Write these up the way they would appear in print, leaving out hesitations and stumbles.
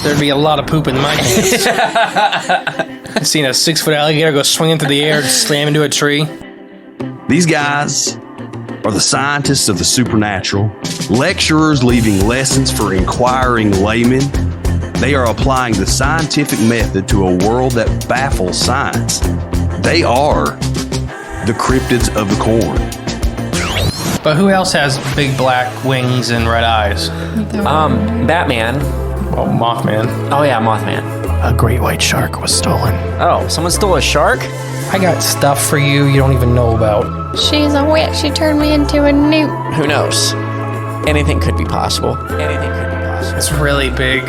there'd be a lot of poop in my pants. I've seen a 6-foot alligator go swinging through the air and slam into a tree. These guys are the scientists of the supernatural, lecturers leaving lessons for inquiring laymen. They are applying the scientific method to a world that baffles science. They are the cryptids of the corn. But who else has big black wings and red eyes? Batman. Well, Mothman. Oh yeah, Mothman. A great white shark was stolen. Oh, someone stole a shark? I got stuff for you don't even know about. She's a witch. She turned me into a newt. Who knows? Anything could be possible. Anything could be possible. It's really big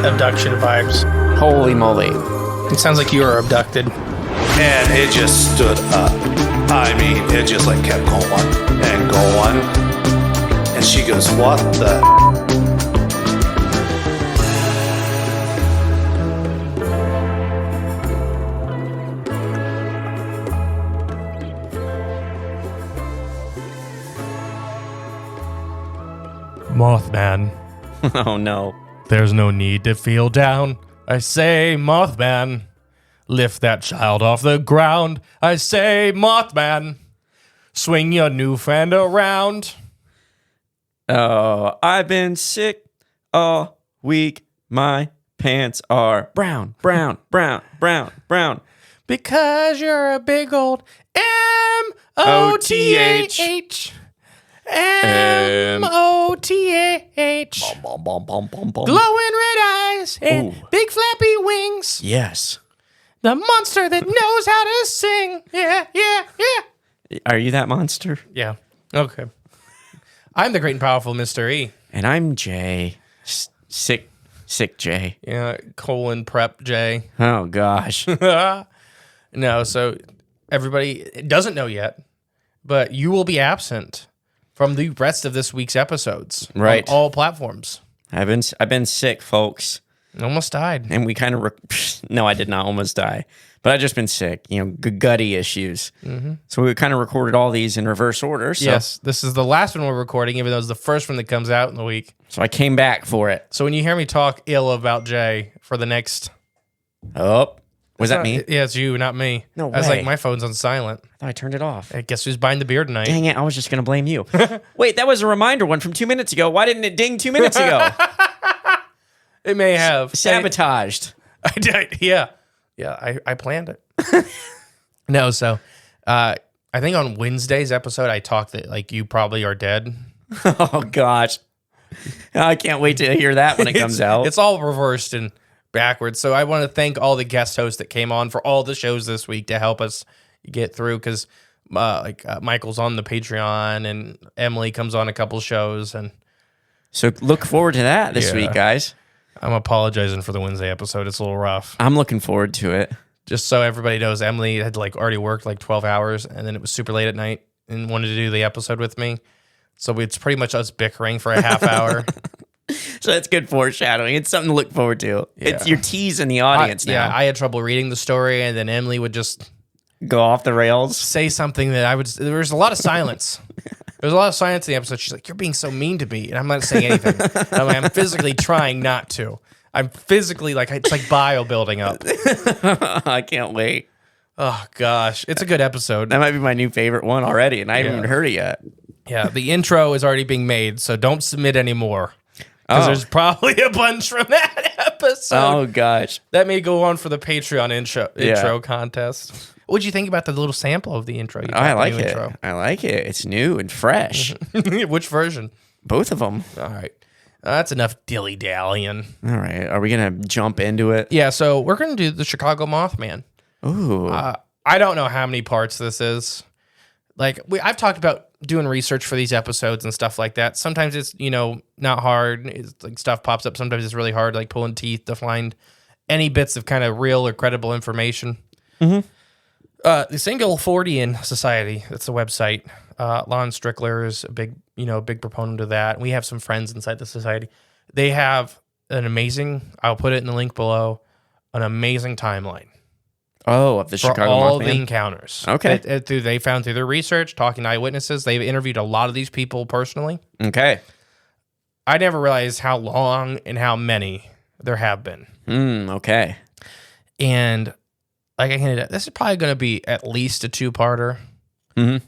abduction vibes. Holy moly. It sounds like you were abducted. And it just stood up. I mean, it just like kept going and going. And she goes, what the? Mothman. Oh no. There's no need to feel down. I say, Mothman. Lift that child off the ground. I say, Mothman. Swing your new friend around. Oh, I've been sick all week. My pants are brown, brown, brown, brown, brown. Because you're a big old M-O-T-H. M-O-T-H. Glowing red eyes and big flappy wings. Yes. The monster that knows how to sing. Yeah, yeah, yeah. Are you that monster? Yeah. Okay. I'm the great and powerful Mr. E. And I'm Jay. Sick Jay. Yeah, colon prep J. Oh, gosh. No, so everybody doesn't know yet, but you will be absent from the rest of this week's episodes. Right. On all platforms. I've been sick, folks. Almost died. And we kind of... No, I did not almost die. But I've just been sick. You know, gutty issues. Mm-hmm. So we kind of recorded all these in reverse order. So. Yes, this is the last one we're recording, even though it's the first one that comes out in the week. So I came back for it. So when you hear me talk ill about Jay for the next... Oh, was that me? Yeah, it's you, not me. No way. I was like, my phone's on silent. I thought I turned it off. I guess who's buying the beer tonight? Dang it, I was just going to blame you. Wait, that was a reminder one from 2 minutes ago. Why didn't it ding 2 minutes ago? It may have. Sabotaged. I did, yeah. Yeah, I planned it. No, so I think on Wednesday's episode, I talked that like you probably are dead. Oh, gosh. I can't wait to hear that when it comes out. It's all reversed and backwards. So I want to thank all the guest hosts that came on for all the shows this week to help us get through because Michael's on the Patreon and Emily comes on a couple shows. And so look forward to that this week, guys. I'm apologizing for the Wednesday episode. It's a little rough. I'm looking forward to it. Just so everybody knows, Emily had like already worked like 12 hours and then it was super late at night and wanted to do the episode with me. So it's pretty much us bickering for a half hour. So that's good foreshadowing. It's something to look forward to. Yeah. It's your tease in the audience now. Yeah, I had trouble reading the story and then Emily would just go off the rails. Say something that there was a lot of silence. There was a lot of silence in the episode. She's like, "You're being so mean to me," and I'm not saying anything. I'm physically trying not to. I'm physically it's like bio building up. I can't wait. Oh gosh, it's a good episode. That might be my new favorite one already, and I haven't even heard it yet. Yeah, the intro is already being made, so don't submit anymore because there's probably a bunch from that episode. Oh gosh, that may go on for the Patreon intro contest. What'd you think about the little sample of the intro? I like it. Intro? I like it. It's new and fresh. Which version? Both of them. All right. That's enough dilly-dallying. All right. Are we going to jump into it? Yeah, so we're going to do the Chicago Mothman. Ooh. I don't know how many parts this is. I've talked about doing research for these episodes and stuff like that. Sometimes it's, not hard. It's stuff pops up. Sometimes it's really hard, like pulling teeth to find any bits of kind of real or credible information. Mm-hmm. The Singular Fortean Society, that's the website. Lon Strickler is a big proponent of that. We have some friends inside the society. They have an amazing, I'll put it in the link below, an amazing timeline. Oh, of the Chicago Mothman? all the encounters. Okay. They found through their research, talking to eyewitnesses. They've interviewed a lot of these people personally. Okay. I never realized how long and how many There have been. Okay. And like I hinted at, this is probably going to be at least a 2-parter,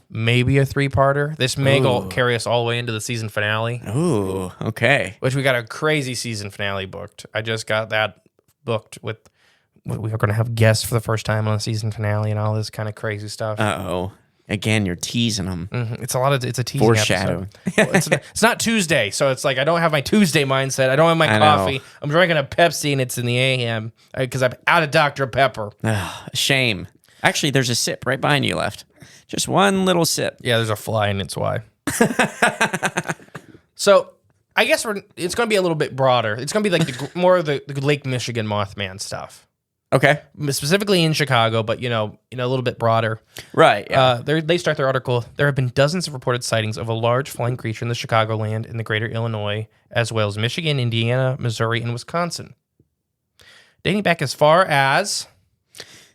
maybe a 3-parter. This may carry us all the way into the season finale. Ooh, okay. Which we got a crazy season finale booked. I just got that booked with. We are going to have guests for the first time on the season finale and all this kind of crazy stuff. Uh-oh. Again, you're teasing them. It's a teasing Foreshadowing. Episode. Well, it's not Tuesday, so it's like I don't have my Tuesday mindset. I don't have my coffee. Know. I'm drinking a Pepsi and it's in the AM because I'm out of Dr. Pepper. Shame. Actually, there's a sip right behind you left. Just one little sip. Yeah, there's a fly and it's why. So I guess it's going to be a little bit broader. It's going to be like more of the Lake Michigan Mothman stuff. Okay. Specifically in Chicago, but a little bit broader. Right. Yeah. They start their article. There have been dozens of reported sightings of a large flying creature in the Chicagoland in the greater Illinois, as well as Michigan, Indiana, Missouri, and Wisconsin. Dating back as far as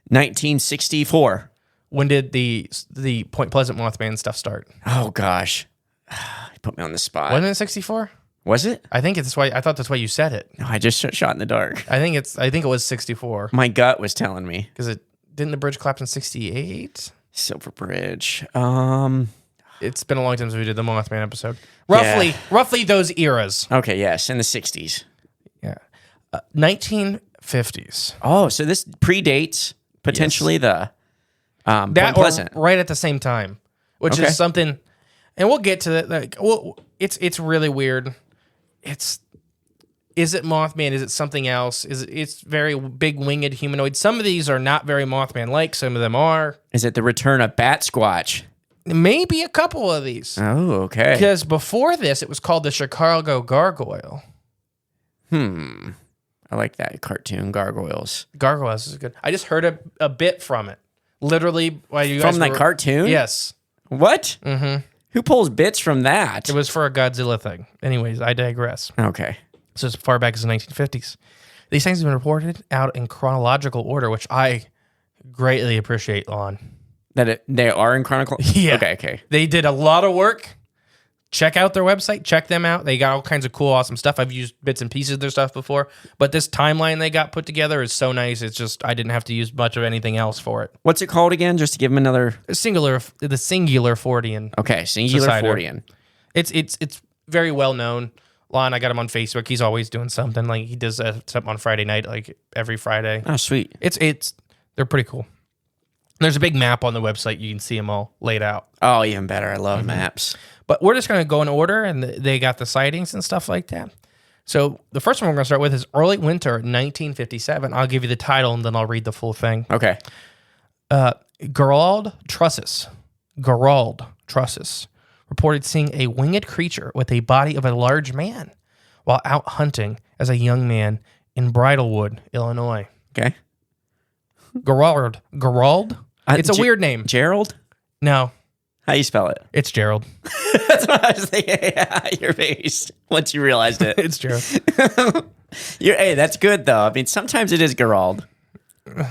1964. When did the Point Pleasant Mothman stuff start? Oh gosh. You put me on the spot. Wasn't it 64? Was it? I thought that's why you said it. No, I just shot in the dark. I think it was 64. My gut was telling me. Because didn't the bridge collapse in 68? Silver Bridge. It's been a long time since we did the Mothman episode. Roughly those eras. Okay, yes, in the 60s. Yeah. 1950s. Oh, so this predates potentially the Point That Pleasant. or right at the same time, which Okay. is something, and we'll get to that. Like, it's really weird. Is it Mothman? Is it something else? It's very big winged humanoid. Some of these are not very Mothman-like. Some of them are. Is it the return of Bat Squatch? Maybe a couple of these. Oh, okay. Because before this, it was called the Chicago Gargoyle. I like that cartoon, Gargoyles. Gargoyles is good. I just heard a bit from it. Literally, while you guys From the cartoon? Yes. What? Mm-hmm. Who pulls bits from that? It was for a Godzilla thing. Anyways, I digress. Okay. So as far back as the 1950s. These things have been reported out in chronological order, which I greatly appreciate, Lon. They are in chronicle? Yeah. Okay. They did a lot of work. Check out their website. Check them out. They got all kinds of cool, awesome stuff. I've used bits and pieces of their stuff before, but this timeline they got put together is so nice. It's just I didn't have to use much of anything else for it. What's it called again? Just to give them another... The Singular Fortean. Okay, Singular Society. Fortean. It's very well known. Lon, I got him on Facebook. He's always doing something. Like he does something on Friday night, like every Friday. Oh, sweet. They're pretty cool. There's a big map on the website. You can see them all laid out. Oh, even better. I love maps. But we're just going to go in order, and they got the sightings and stuff like that. So the first one we're going to start with is early winter 1957. I'll give you the title, and then I'll read the full thing. Okay. Gerald Trusses reported seeing a winged creature with a body of a large man while out hunting as a young man in Bridlewood, Illinois. Okay. Gerald? It's a weird name. Gerald? No, How you spell it? it's Gerald. That's what I was thinking. Yeah, your face. Once you realized it. It's Gerald. Hey, that's good, though. I mean, sometimes it is Gerald.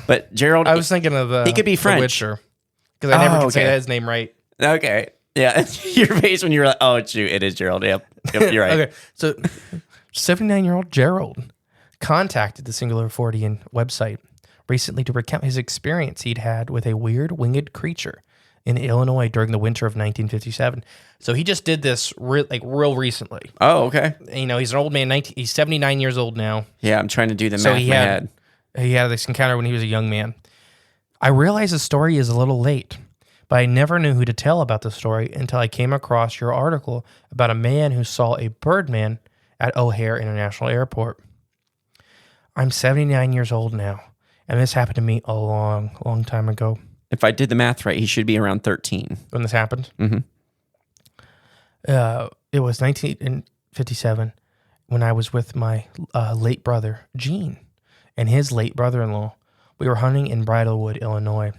But Gerald... I was thinking of He could be The French. Witcher, because I never can say okay. his name right. Okay. Yeah, your face when you were like, oh, shoot, it is Gerald. Yep, you're right. Okay, so 79-year-old Gerald contacted the Singular Fortean website recently to recount his experience he'd had with a weird winged creature in Illinois during the winter of 1957. So he just did this real recently. Oh, okay. He's an old man. He's 79 years old now. Yeah, I'm trying to do the So math in my head. he had this encounter when he was a young man. I realize the story is a little late, but I never knew who to tell about the story until I came across your article about a man who saw a Birdman at O'Hare International Airport. I'm 79 years old now, and this happened to me a long, long time ago. If I did the math right, he should be around 13. When this happened? Mm-hmm. It was 1957 when I was with my late brother, Gene, and his late brother-in-law. We were hunting in Bridlewood, Illinois,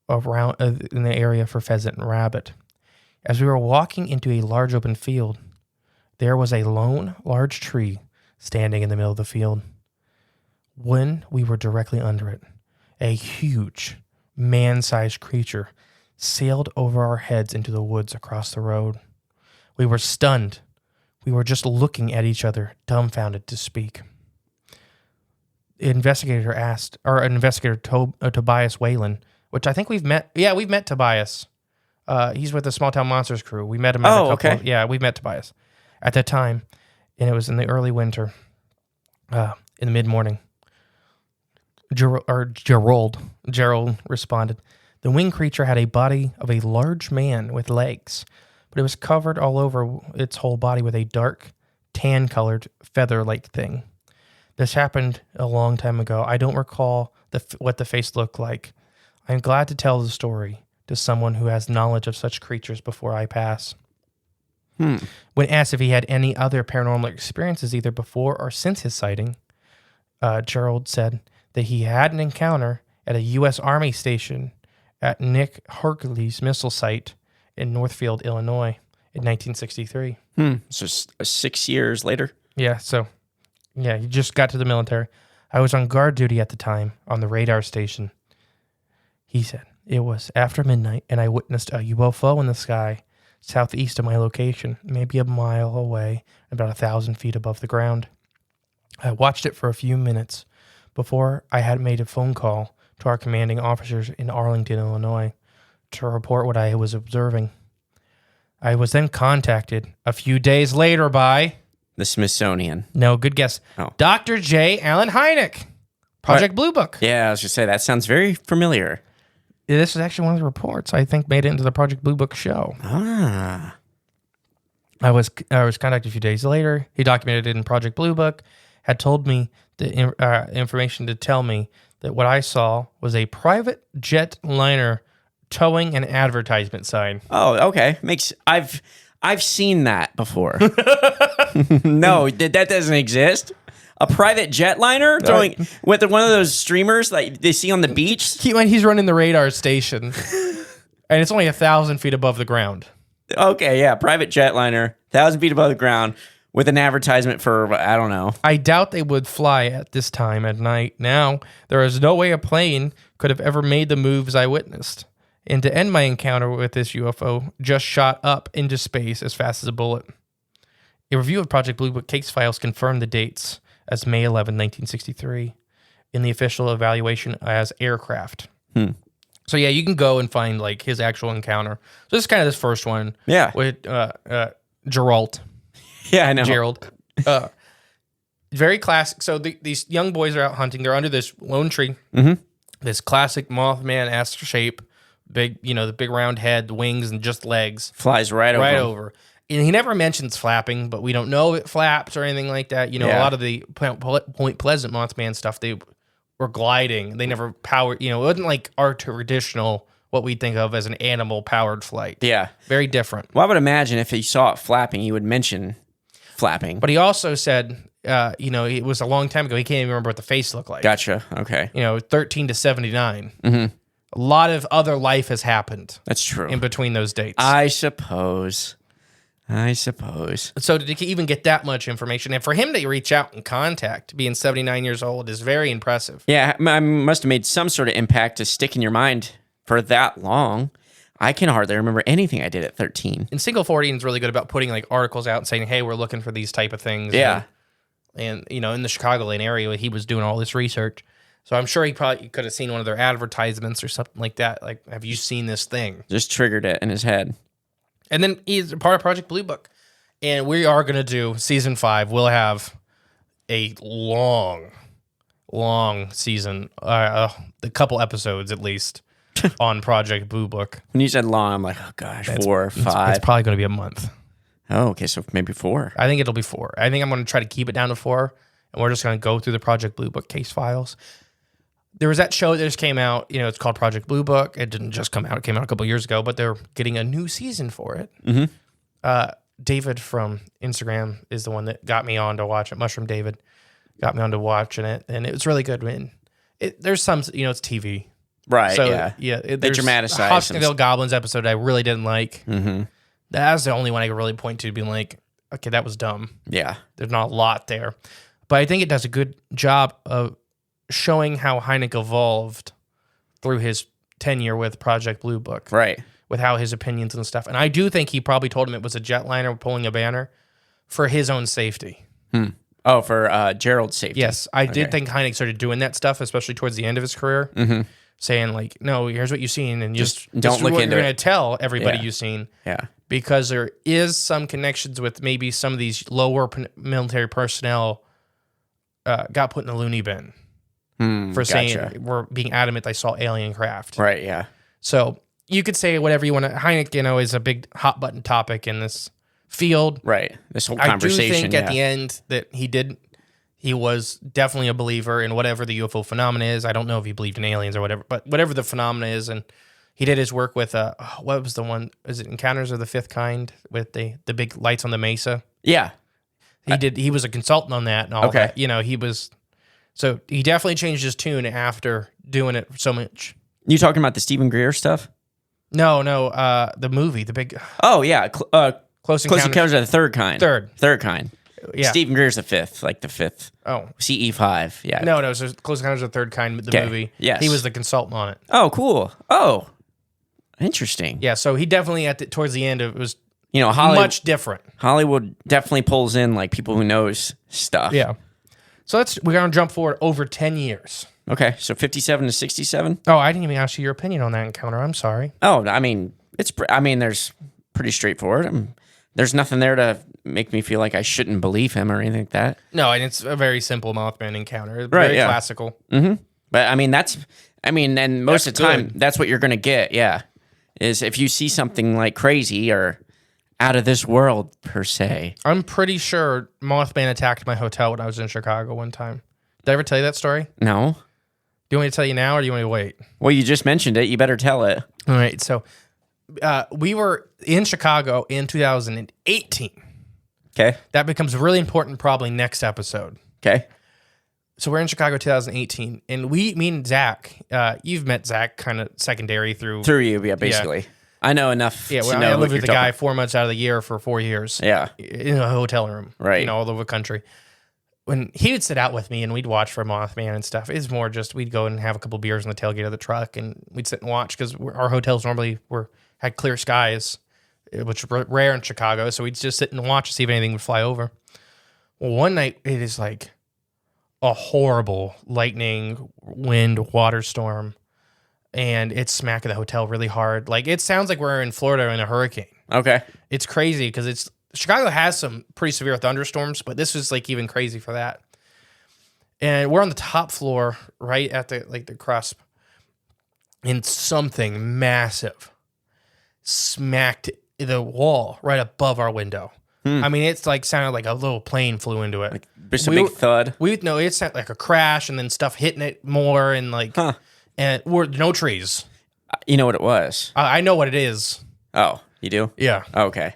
around in the area for pheasant and rabbit. As we were walking into a large open field, there was a lone, large tree standing in the middle of the field. When we were directly under it, a huge, man-sized creature sailed over our heads into the woods across the road. We were stunned. We were just looking at each other, dumbfounded to speak. investigator Tobias Whalen, which I think we've met. Yeah, we've met Tobias. He's with the Small Town Monsters crew. We met him. Yeah, we met Tobias at that time, and it was in the early winter, in the mid-morning. Gerald responded. The winged creature had a body of a large man with legs, but it was covered all over its whole body with a dark, tan-colored, feather-like thing. This happened a long time ago. I don't recall what the face looked like. I'm glad to tell the story to someone who has knowledge of such creatures before I pass. When asked if he had any other paranormal experiences either before or since his sighting, Gerald said that he had an encounter at a U.S. Army station at Nick Hercules missile site in Northfield, Illinois in 1963. So 6 years later? Yeah, he just got to the military. I was on guard duty at the time on the radar station. He said, it was after midnight and I witnessed a UFO in the sky southeast of my location, maybe a mile away, about 1,000 feet above the ground. I watched it for a few minutes before I had made a phone call to our commanding officers in Arlington, Illinois, to report what I was observing. I was then contacted a few days later by... The Smithsonian. No, good guess. Oh. Dr. J. Allen Hynek, Project Blue Book. Yeah, I was just say that sounds very familiar. This is actually one of the reports I think made it into the Project Blue Book show. Ah. I was contacted a few days later. He documented it in Project Blue Book, had told me the information to tell me that what I saw was a private jet liner towing an advertisement sign. Oh, okay. I've seen that before. No, that doesn't exist. A private jetliner throwing with one of those streamers like they see on the beach. He's running the radar station, and it's only 1,000 feet above the ground. Okay, yeah, private jetliner, 1,000 feet above the ground, with an advertisement for I don't know. I doubt they would fly at this time at night. Now there is no way a plane could have ever made the moves I witnessed. And to end my encounter with this UFO, just shot up into space as fast as a bullet. A review of Project Blue Book case files confirmed the dates as May 11, 1963, in the official evaluation as aircraft. So yeah, you can go and find like his actual encounter. So this is kind of this first one. Yeah. With Gerald. Yeah, I know. Gerald. Very classic. So these young boys are out hunting. They're under this lone tree. Mm-hmm. This classic Mothman-esque shape. Big, the big round head, the wings, and just legs. Flies right over. And he never mentions flapping, but we don't know if it flaps or anything like that. A lot of the Point Pleasant Mothman stuff, they were gliding. They never powered, it wasn't like our traditional, what we think of as an animal-powered flight. Yeah. Very different. Well, I would imagine if he saw it flapping, he would mention flapping. But he also said, it was a long time ago. He can't even remember what the face looked like. Gotcha. Okay. 13 to 79. Mm-hmm. A lot of other life has happened. That's true. In between those dates. I suppose. So did he even get that much information? And for him to reach out and contact, being 79 years old, is very impressive. Yeah, I must have made some sort of impact to stick in your mind for that long. I can hardly remember anything I did at 13. And Singular Fortean is really good about putting like articles out and saying, hey, we're looking for these type of things. Yeah. And in the Chicagoland area, he was doing all this research. So I'm sure he probably could have seen one of their advertisements or something like that. Like, have you seen this thing? Just triggered it in his head. And then he's part of Project Blue Book. And we are going to do season 5. We'll have a long season, a couple episodes at least, on Project Blue Book. When you said long, I'm like, oh gosh, 4 or 5. It's probably going to be a month. Oh, okay, so maybe 4. I think it'll be 4. I think I'm going to try to keep it down to 4. And we're just going to go through the Project Blue Book case files. There was that show that just came out, it's called Project Blue Book. It didn't just come out. It came out a couple years ago, but they're getting a new season for it. Mm-hmm. David from Instagram is the one that got me on to watch it. Mushroom David got me on to watching it, and it was really good. There's some, it's TV. Right, so, yeah. They there's dramatize. Hospital Goblins episode I really didn't like. Mm-hmm. That's the only one I could really point to being like, okay, that was dumb. Yeah. There's not a lot there. But I think it does a good job of showing how Hynek evolved through his tenure with Project Blue Book. Right. With how his opinions and stuff. And I do think he probably told him it was a jetliner pulling a banner for his own safety. Oh, for Gerald's safety. Yes, I did think Hynek started doing that stuff, especially towards the end of his career, saying like, "No, here's what you've seen, and Just this don't is look what into you're it." going to tell everybody Yeah. you've seen." Yeah. Because there is some connections with maybe some of these lower military personnel got put in the loony bin for saying we're being adamant they saw alien craft. Right, yeah. So you could say whatever you want to. Hynek, is a big hot button topic in this field. Right. This whole I do conversation. think at the end that he was definitely a believer in whatever the UFO phenomena is. I don't know if he believed in aliens or whatever, but whatever the phenomena is, and he did his work with what was the one? Is it Encounters of the Fifth Kind with the big lights on the mesa? Yeah. He was a consultant on that and all that. He was. So he definitely changed his tune after doing it so much. You talking about the Stephen Greer stuff? No, the movie, the big Oh, yeah. Close Close Encounters of the Third Kind. Third Kind. Yeah. Stephen Greer's the fifth, like the fifth. Oh. CE5, yeah. No, so Close Encounters of the Third Kind, the movie. Yes. He was the consultant on it. Oh, cool. Oh, interesting. Yeah, so he definitely, towards the end, it was Hollywood, much different. Hollywood definitely pulls in, like, people who knows stuff. Yeah. So we're going to jump forward over 10 years. Okay, so 57 to 67? Oh, I didn't even ask you your opinion on that encounter. I'm sorry. Oh, I mean, there's pretty straightforward. There's nothing there to make me feel like I shouldn't believe him or anything like that. No, and it's a very simple Mothman encounter. Right, Very yeah. classical. Mm-hmm. But, and most of the time, good. that's what you're going to get, yeah, is if you see something, like, crazy or out of this world, per se. I'm pretty sure Mothman attacked my hotel when I was in Chicago one time. Did I ever tell you that story? No? Do you want me to tell you now or do you want me to wait? Well, you just mentioned it. You better tell it. All right, so we were in Chicago in 2018. Okay. That becomes really important probably next episode. Okay. So we're in Chicago 2018, and me and Zach, you've met Zach kind of secondary through you, yeah, basically. I know enough Yeah, to well, know I what lived you're with the guy talking- 4 months out of the year for 4 years. Yeah. In a hotel room. Right. All over the country. When he would sit out with me and we'd watch for Mothman and stuff, it's more just we'd go and have a couple beers in the tailgate of the truck and we'd sit and watch because our hotels normally had clear skies, which were rare in Chicago. So we'd just sit and watch to see if anything would fly over. Well, one night it is like a horrible lightning, wind, water storm. And it's smacking the hotel really hard. Like, it sounds like we're in Florida in a hurricane. Okay. It's crazy because Chicago has some pretty severe thunderstorms, but this was like even crazy for that. And we're on the top floor, right at the cusp, and something massive smacked the wall right above our window. I mean, it's like sounded like a little plane flew into it. Just a big thud. It sounded like a crash, and then stuff hitting it more, and and we're no trees. You know what it was? I know what it is. Oh, you do? Yeah. Okay.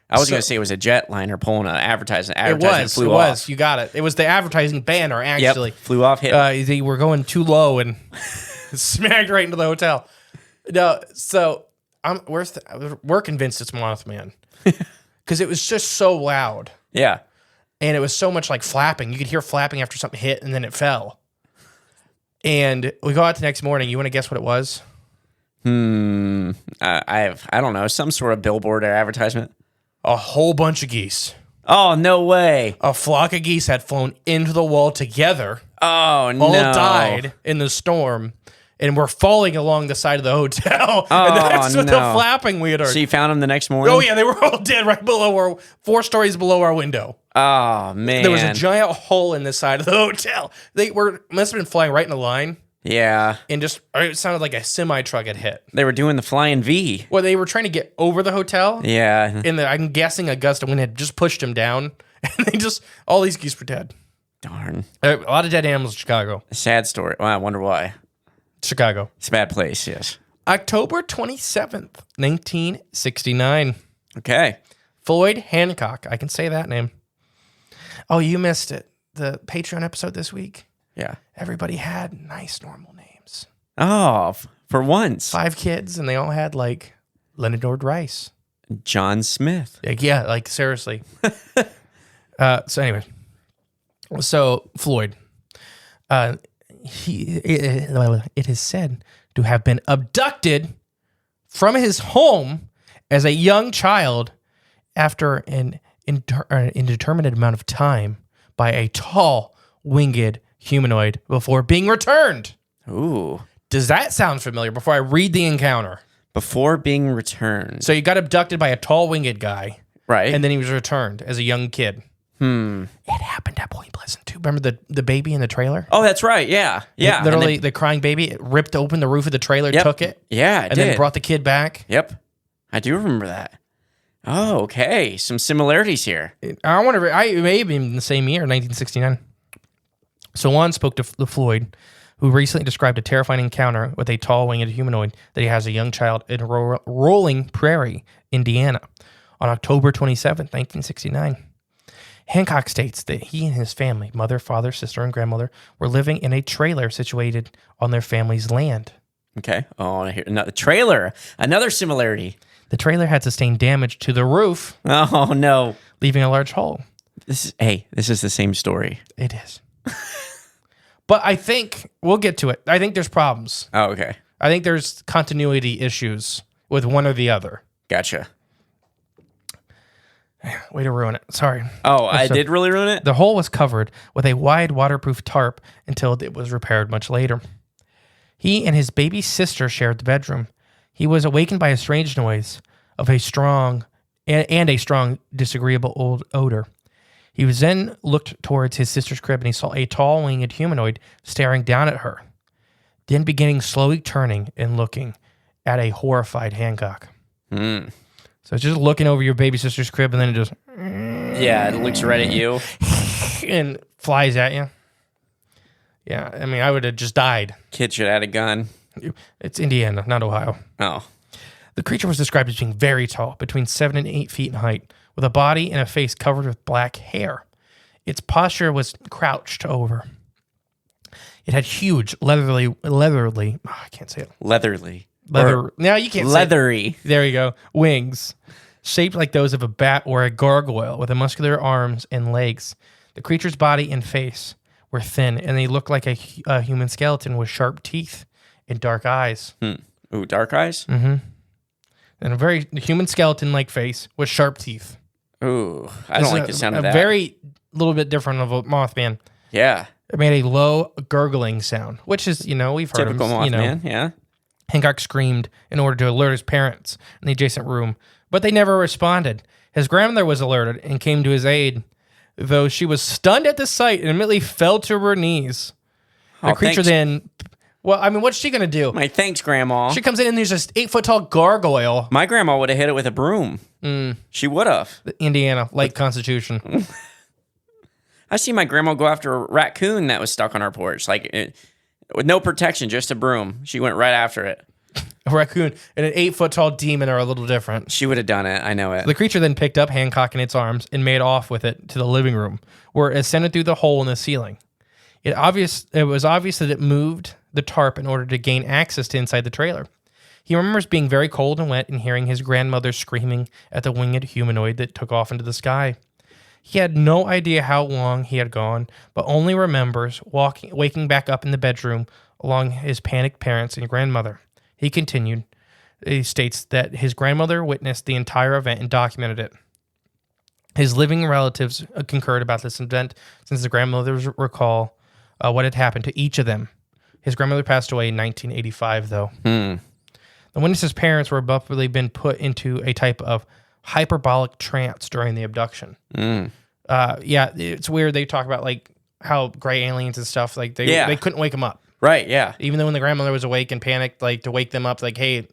I was going to say it was a jetliner pulling an advertisement. It was. You got it. It was the advertising banner, actually. Yep, flew off, hit. They were going too low and smacked right into the hotel. No, so we're convinced it's Mothman because it was just so loud. Yeah. And it was so much like flapping. You could hear flapping after something hit and then it fell. And we go out the next morning. You want to guess what it was? I don't know, some sort of billboard or advertisement. A whole bunch of geese. Oh, no way. A flock of geese had flown into the wall together. Oh, no. All died in the storm. And we're falling along the side of the hotel. Oh, and that's what the no. flapping we had heard. So you found them the next morning? Oh, yeah, they were all dead right below 4 stories below our window. Oh, man. There was a giant hole in the side of the hotel. They must have been flying right in a line. Yeah. And it sounded like a semi-truck had hit. They were doing the flying V. Well, they were trying to get over the hotel. Yeah. And I'm guessing a gust of wind had just pushed them down. And all these geese were dead. Darn. A lot of dead animals in Chicago. Sad story. Well, I wonder why. Chicago. It's a bad place, yes. October 27th, 1969. Okay. Floyd Hancock. I can say that name. Oh, you missed it. The Patreon episode this week. Yeah. Everybody had nice, normal names. Oh, for once. 5 kids, and they all had, like, Leonard Rice. John Smith. Like seriously. So anyway. So, Floyd. It is said to have been abducted from his home as a young child after an indeterminate amount of time by a tall, winged humanoid before being returned. Ooh. Does that sound familiar before I read the encounter? Before being returned. So he got abducted by a tall, winged guy. Right. And then he was returned as a young kid. It happened at Point Pleasant, too. Remember the baby in the trailer? Oh, that's right. Yeah. Yeah. Literally, the crying baby, it ripped open the roof of the trailer, took it. Yeah, it and did. then brought the kid back. Yep. I do remember that. Oh, okay. Some similarities here. I wonder, it may have been in the same year, 1969. So Juan spoke to Floyd, who recently described a terrifying encounter with a tall winged humanoid that he has a young child in Rolling Prairie, Indiana, on October 27th, 1969. Hancock states that he and his family, mother, father, sister, and grandmother, were living in a trailer situated on their family's land. Okay. Oh, I hear another trailer. Another similarity. The trailer had sustained damage to the roof, Oh, no. leaving a large hole. This is the same story. It is. But I think, we'll get to it. I think there's problems. Oh, okay. I think there's continuity issues with one or the other. Gotcha. Way to ruin it. Sorry. Oh, I So- did really ruin it? The hole was covered with a wide waterproof tarp until it was repaired much later. He and his baby sister shared the bedroom. He was awakened by a strange noise of a strong disagreeable old odor. He was then looked towards his sister's crib and he saw a tall winged humanoid staring down at her, then beginning slowly turning and looking at a horrified Hancock. So it's just looking over your baby sister's crib and then it just Yeah, it looks right at you. and flies at you. Yeah, I mean, I would have just died. Kid should add a gun. It's Indiana, not Ohio. Oh. The creature was described as being very tall, between 7 and 8 feet in height, with a body and a face covered with black hair. Its posture was crouched over. It had huge, leathery, I can't say it. Leatherly. No, you can't Leathery. say it. There you go. Wings, shaped like those of a bat or a gargoyle, with muscular arms and legs. The creature's body and face were thin, and they looked like a human skeleton with sharp teeth and dark eyes. Ooh, dark eyes? And a very human skeleton-like face with sharp teeth. Ooh, I don't like the sound of that. A very little bit different of a Mothman. Yeah. It made a low gurgling sound, which is, we've heard Typical of. Mothman, yeah. Hancock screamed in order to alert his parents in the adjacent room, but they never responded. His grandmother was alerted and came to his aid, though she was stunned at the sight and immediately fell to her knees. The creature then... Well, I mean, what's she going to do? My thanks, Grandma. She comes in and there's this 8-foot-tall gargoyle. My grandma would have hit it with a broom. She would have. Indiana, like Constitution. I see my grandma go after a raccoon that was stuck on our porch, with no protection, just a broom. She went right after it. A raccoon and an 8-foot-tall demon are a little different. She would have done it. I know it. The creature then picked up Hancock in its arms and made off with it to the living room, where it ascended through the hole in the ceiling. It was obvious that it moved the tarp in order to gain access to inside the trailer. He remembers being very cold and wet and hearing his grandmother screaming at the winged humanoid that took off into the sky. He had no idea how long he had gone, but only remembers waking back up in the bedroom along his panicked parents and grandmother. He continued. He states that his grandmother witnessed the entire event and documented it. His living relatives concurred about this event since the grandmothers recall what had happened to each of them. His grandmother passed away in 1985, though. The witness's parents were abruptly been put into a type of hyperbolic trance during the abduction. Yeah, it's weird. They talk about how gray aliens and stuff, they couldn't wake them up. Right, yeah. Even though when the grandmother was awake and panicked, to wake them up, hey,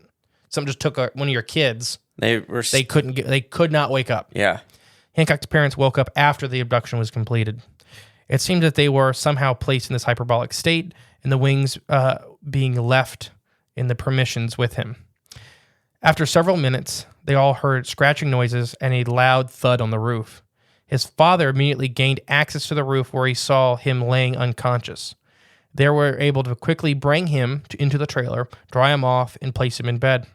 something just took one of your kids. They could not wake up. Yeah. Hancock's parents woke up after the abduction was completed. It seemed that they were somehow placed in this hyperbolic state, and the wings being left in the permissions with him. After several minutes, they all heard scratching noises and a loud thud on the roof. His father immediately gained access to the roof where he saw him laying unconscious. They were able to quickly bring him into the trailer, dry him off, and place him in bed.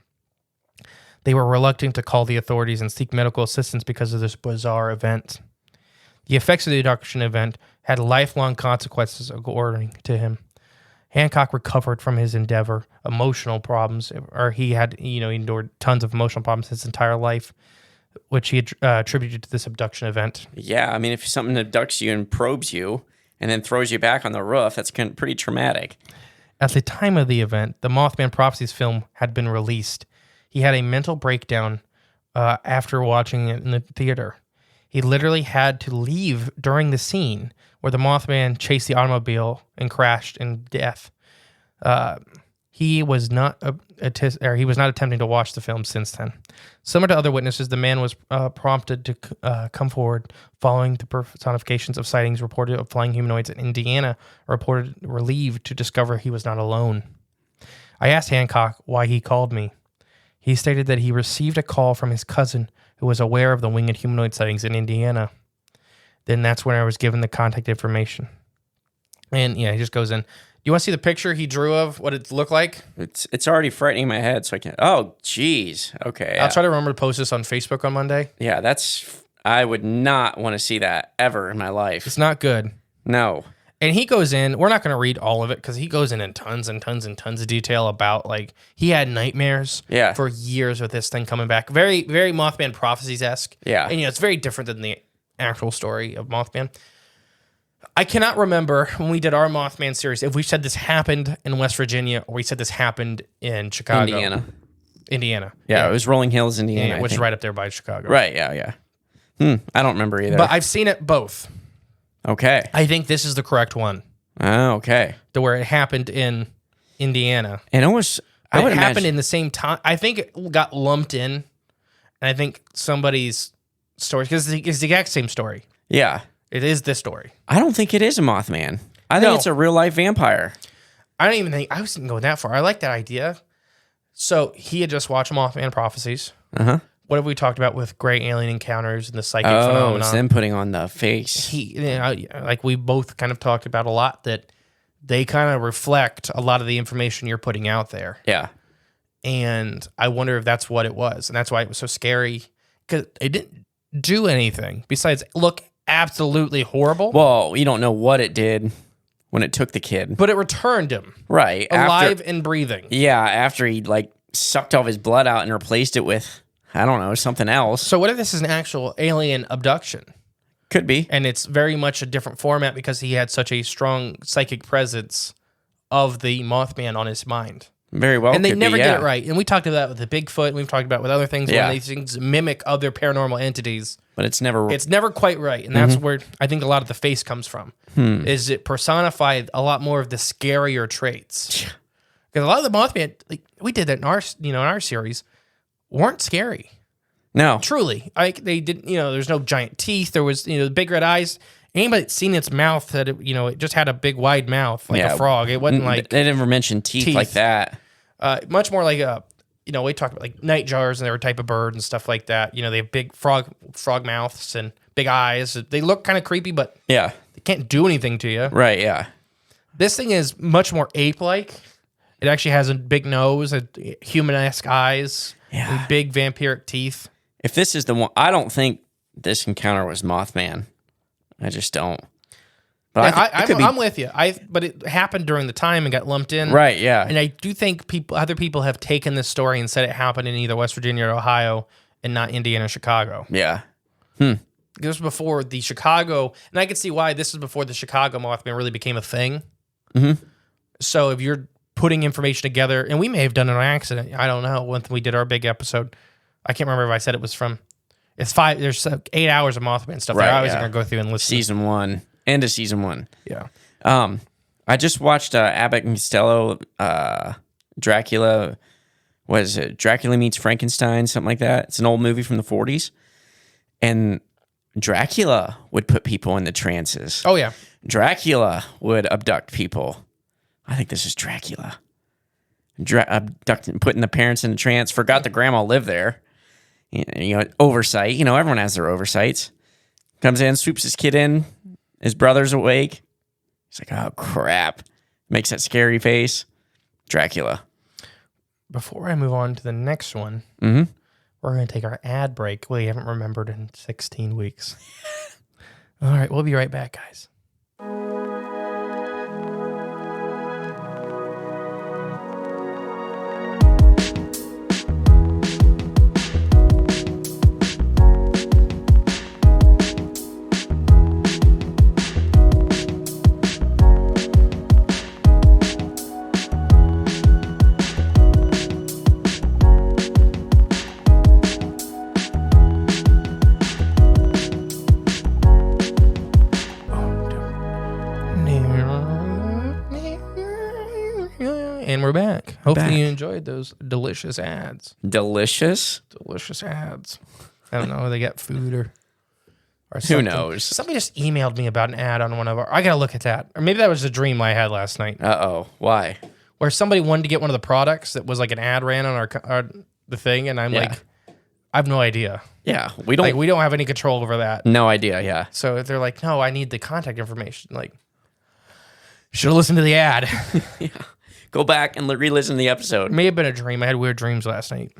They were reluctant to call the authorities and seek medical assistance because of this bizarre event. The effects of the abduction event had lifelong consequences according to him. Hancock recovered from his emotional problems, or he endured tons of emotional problems his entire life. which he attributed to this abduction event. Yeah, I mean, if something abducts you and probes you and then throws you back on the roof, that's pretty traumatic. At the time of the event, the Mothman Prophecies film had been released. He had a mental breakdown after watching it in the theater. He literally had to leave during the scene where the Mothman chased the automobile and crashed in death. He was not attempting to watch the film since then. Similar to other witnesses, the man was prompted to come forward following the personifications of sightings reported of flying humanoids in Indiana, reported relieved to discover he was not alone. I asked Hancock why he called me. He stated that he received a call from his cousin who was aware of the winged humanoid sightings in Indiana. Then that's when I was given the contact information. And yeah, he just goes in. You want to see the picture he drew of what it looked like? It's already frightening my head, so I can't. Oh, geez. Okay. I'll try to remember to post this on Facebook on Monday. Yeah, I would not want to see that ever in my life. It's not good. No. And he goes in, we're not going to read all of it because he goes in tons and tons and tons of detail about, like, he had nightmares for years with this thing coming back. Very, very Mothman Prophecies-esque. Yeah. And, it's very different than the actual story of Mothman. I cannot remember when we did our Mothman series if we said this happened in West Virginia or we said this happened in Chicago. Indiana. Yeah, it was Rolling Hills, Indiana. Which is right up there by Chicago. Right, yeah. I don't remember either. But I've seen it both. Okay. I think this is the correct one. Oh, okay. To where it happened in Indiana. And it happened in the same time. I think it got lumped in. And I think somebody's story, because it's the exact same story. Yeah. It is this story. I don't think it is a Mothman. I think it's a real life vampire. I don't even think I wasn't going that far. I like that idea. So he had just watched Mothman Prophecies. Uh-huh. What have we talked about with gray alien encounters and the psychic phenomenon? It's them putting on the face. Like we both kind of talked about a lot, that they kind of reflect a lot of the information you're putting out there. Yeah. And I wonder if that's what it was. And that's why it was so scary, because it didn't do anything besides look absolutely horrible. Well, you don't know what it did when it took the kid. But it returned him. Right. Alive and breathing. Yeah, after he sucked all of his blood out and replaced it with, I don't know, something else. So what if this is an actual alien abduction? Could be. And it's very much a different format because he had such a strong psychic presence of the Mothman on his mind. Very well. And they never get it right. And we talked about that with the Bigfoot, and we've talked about with other things when these things mimic other paranormal entities. But it's never quite right. And that's where I think a lot of the face comes from. Is it personified a lot more of the scarier traits. Because a lot of the Mothman, we did that in our series, weren't scary. No. Truly. They didn't, there's no giant teeth. There was, the big red eyes. Anybody that's seen its mouth, that it just had a big wide mouth like a frog. It wasn't like... They never mentioned teeth like that. Much more like we talked about like night jars and they're a type of bird and stuff like that. They have big frog mouths and big eyes. They look kind of creepy, but they can't do anything to you. Right, yeah. This thing is much more ape-like. It actually has a big nose, human-esque eyes, and big vampiric teeth. If this is the one, I don't think this encounter was Mothman. I just don't. But I'm with you. But it happened during the time and got lumped in. Right, yeah. And I do think other people have taken this story and said it happened in either West Virginia or Ohio and not Indiana or Chicago. Yeah. This was before the Chicago, and I can see why this is before the Chicago Mothman really became a thing. Mm-hmm. So if you're putting information together, and we may have done it on accident, I don't know, when we did our big episode. I can't remember if I said it was from... There's 8 hours of Mothman stuff. Right, I was going to go through and listen. Season 1. End of season 1. Yeah. I just watched Abbott and Costello, Dracula. What is it? Dracula Meets Frankenstein, something like that. It's an old movie from the 40s. And Dracula would put people into trances. Oh, yeah. Dracula would abduct people. I think this is Dracula. Putting the parents in a trance. Forgot the grandma lived there. Oversight. Everyone has their oversights. Comes in, swoops his kid in. His brother's awake. He's like, oh, crap. Makes that scary face. Dracula. Before I move on to the next one, we're going to take our ad break. We haven't remembered in 16 weeks. All right, we'll be right back, guys. And we're back. Hopefully you enjoyed those delicious ads. Delicious? Delicious ads. I don't know. They got food or something. Who knows? Somebody just emailed me about an ad on one of our... I got to look at that. Or maybe that was a dream I had last night. Uh-oh. Why? Where somebody wanted to get one of the products that was like an ad ran on the thing. And I'm like, I have no idea. Yeah. We don't have any control over that. No idea, yeah. So they're like, no, I need the contact information. Like, should have listened to the ad. Yeah. Go back and re-listen to the episode. It may have been a dream. I had weird dreams last night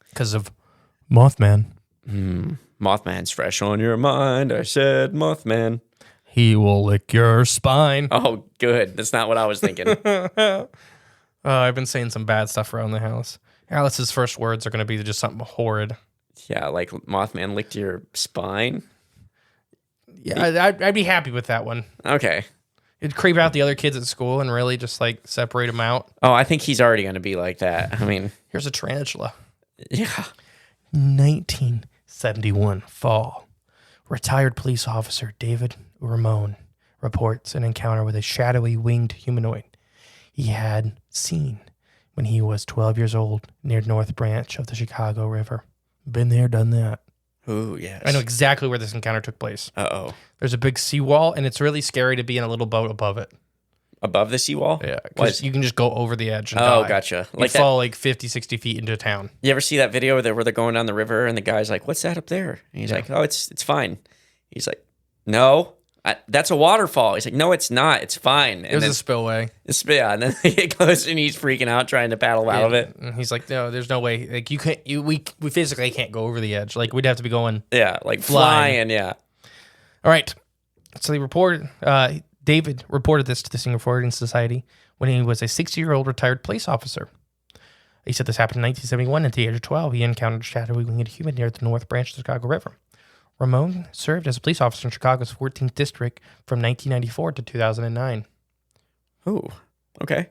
because of Mothman. Mothman's fresh on your mind. I said Mothman. He will lick your spine. Oh, good. That's not what I was thinking. I've been saying some bad stuff around the house. Alice's first words are going to be just something horrid. Yeah, like Mothman licked your spine. Yeah, I'd be happy with that one. Okay. It'd creep out the other kids at school and really just like separate them out. Oh, I think he's already going to be like that. I mean, Here's a tarantula. yeah. 1971 fall. Retired police officer David Ramon reports an encounter with a shadowy winged humanoid he had seen when he was 12 years old near North Branch of the Chicago River. Been there, done that. Ooh, yes. I know exactly where this encounter took place. Uh-oh. There's a big seawall, and it's really scary to be in a little boat above it. Above the seawall? Yeah, because you can just go over the edge and Oh, die. gotcha. Like fall like 50, 60 feet into town. You ever see that video where they're going down the river and the guy's like, what's that up there? And he's like, oh, it's fine. He's like, no, that's a waterfall. He's like, no, it's not. It's fine. And It was a spillway. and then he goes and he's freaking out trying to paddle out of it. And he's like, no, there's no way. Like you can't. We physically can't go over the edge. Like we'd have to be going. Yeah, like Flying. flying. Yeah. All right. So they reported. David reported this to the Singular Fortean Society when he was a 60-year-old retired police officer. He said this happened in 1971. At the age of 12, he encountered a shadowy winged human near the North Branch of the Chicago River. Ramon served as a police officer in Chicago's 14th District from 1994 to 2009. Ooh, okay.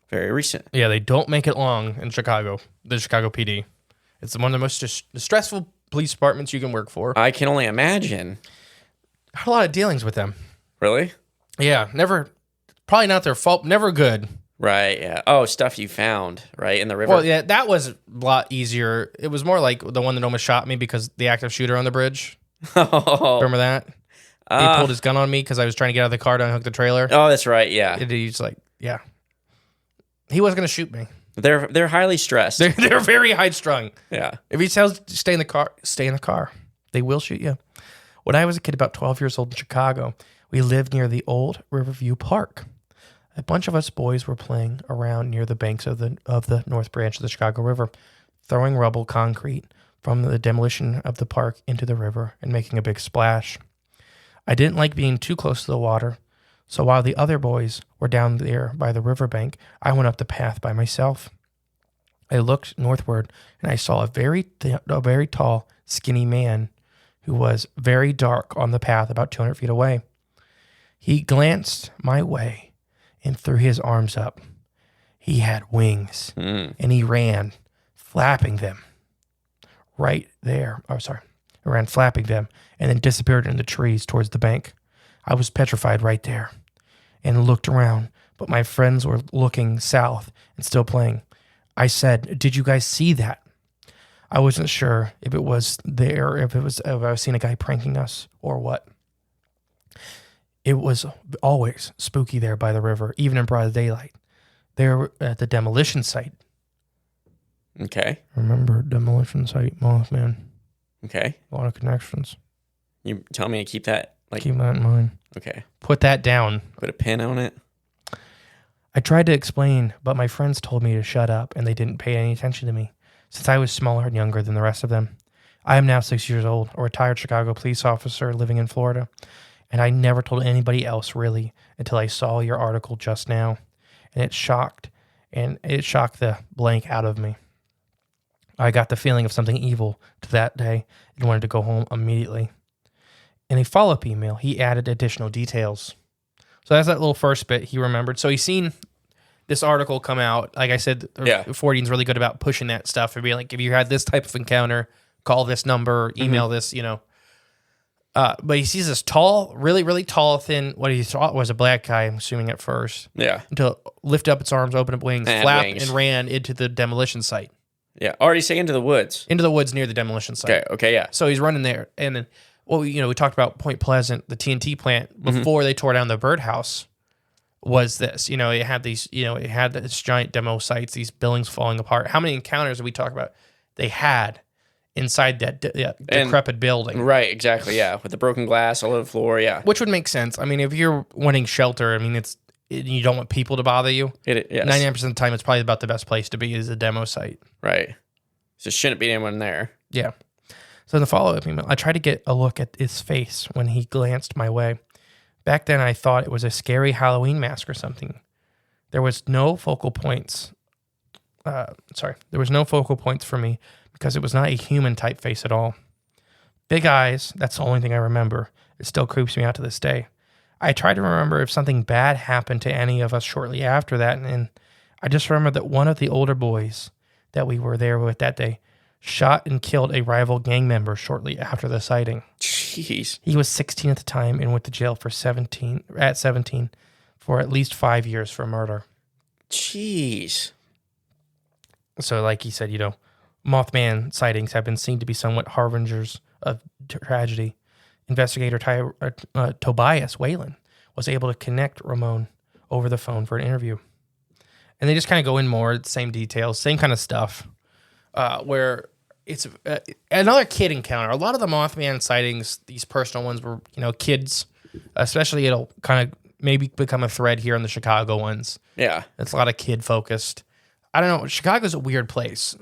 Very recent. Yeah, they don't make it long in Chicago, the Chicago PD. It's one of the most stressful police departments you can work for. I can only imagine. I had a lot of dealings with them. Really? Yeah, probably not their fault, never good. Right, yeah. Oh, stuff you found, right, in the river? Well, yeah, that was a lot easier. It was more like the one that almost shot me because the active shooter on the bridge. Oh. Remember that? He pulled his gun on me because I was trying to get out of the car to unhook the trailer. Oh, that's right, yeah. He's like, yeah. He wasn't going to shoot me. They're highly stressed. They're very high strung. Yeah. If he tells you to stay in the car, stay in the car. They will shoot you. When I was a kid, about 12 years old in Chicago, we lived near the old Riverview Park. A bunch of us boys were playing around near the banks of the North Branch of the Chicago River, throwing rubble concrete from the demolition of the park into the river and making a big splash. I didn't like being too close to the water, so while the other boys were down there by the riverbank, I went up the path by myself. I looked northward and I saw a very tall, skinny man who was very dark on the path about 200 feet away. He glanced my way and threw his arms up. He had wings, and he ran, flapping them right there. Oh, sorry. He ran flapping them and then disappeared in the trees towards the bank. I was petrified right there and looked around, but my friends were looking south and still playing. I said, "Did you guys see that?" I wasn't sure if it was there, if I was seeing a guy pranking us or what. It was always spooky there by the river, even in broad daylight. There at the demolition site. Okay. Remember demolition site, Mothman. Okay. A lot of connections. You tell me to keep that, like... Keep that in mind. Okay. Put that down. Put a pin on it. I tried to explain, but my friends told me to shut up, and they didn't pay any attention to me, since I was smaller and younger than the rest of them. I am now 6 years old, a retired Chicago police officer living in Florida, and I never told anybody else really until I saw your article just now, and it shocked the blank out of me. I got the feeling of something evil to that day and wanted to go home immediately. In a follow-up email, he added additional details. So that's that little first bit he remembered. So he's seen this article come out. Like I said, Fortean's really good about pushing that stuff and being like, if you had this type of encounter, call this number, email this, But he sees this tall, really, really tall, thin, what he thought was a black guy, I'm assuming at first. Yeah. Until lift up its arms, open up wings, And flap, wings. and ran into the demolition site. Yeah. Already say into the woods. Into the woods near the demolition site. Okay, yeah. So he's running there. And then, we talked about Point Pleasant, the TNT plant, before they tore down the birdhouse, was this. It had these, it had this giant demo sites, these buildings falling apart. How many encounters did we talk about they had inside that decrepit building? Right, exactly, yeah. With the broken glass all over the floor, yeah. Which would make sense. I mean, if you're wanting shelter, you don't want people to bother you. Yes. 99% of the time, it's probably about the best place to be is a demo site. Right. So shouldn't be anyone there. Yeah. So in the follow-up email, I tried to get a look at his face when he glanced my way. Back then, I thought it was a scary Halloween mask or something. There was no focal points. There was no focal points for me because it was not a human type face at all. Big eyes, that's the only thing I remember. It still creeps me out to this day. I tried to remember if something bad happened to any of us shortly after that, and I just remember that one of the older boys that we were there with that day shot and killed a rival gang member shortly after the sighting. Jeez. He was 16 at the time and went to jail for 17 for at least 5 years for murder. Jeez. So like he said, Mothman sightings have been seen to be somewhat harbingers of tragedy. Investigator Tobias Whalen was able to connect Ramon over the phone for an interview. And they just kind of go in more, same details, same kind of stuff, where it's another kid encounter. A lot of the Mothman sightings, these personal ones were, kids, especially it'll kind of maybe become a thread here in the Chicago ones. Yeah. It's a lot of kid focused. I don't know. Chicago's a weird place.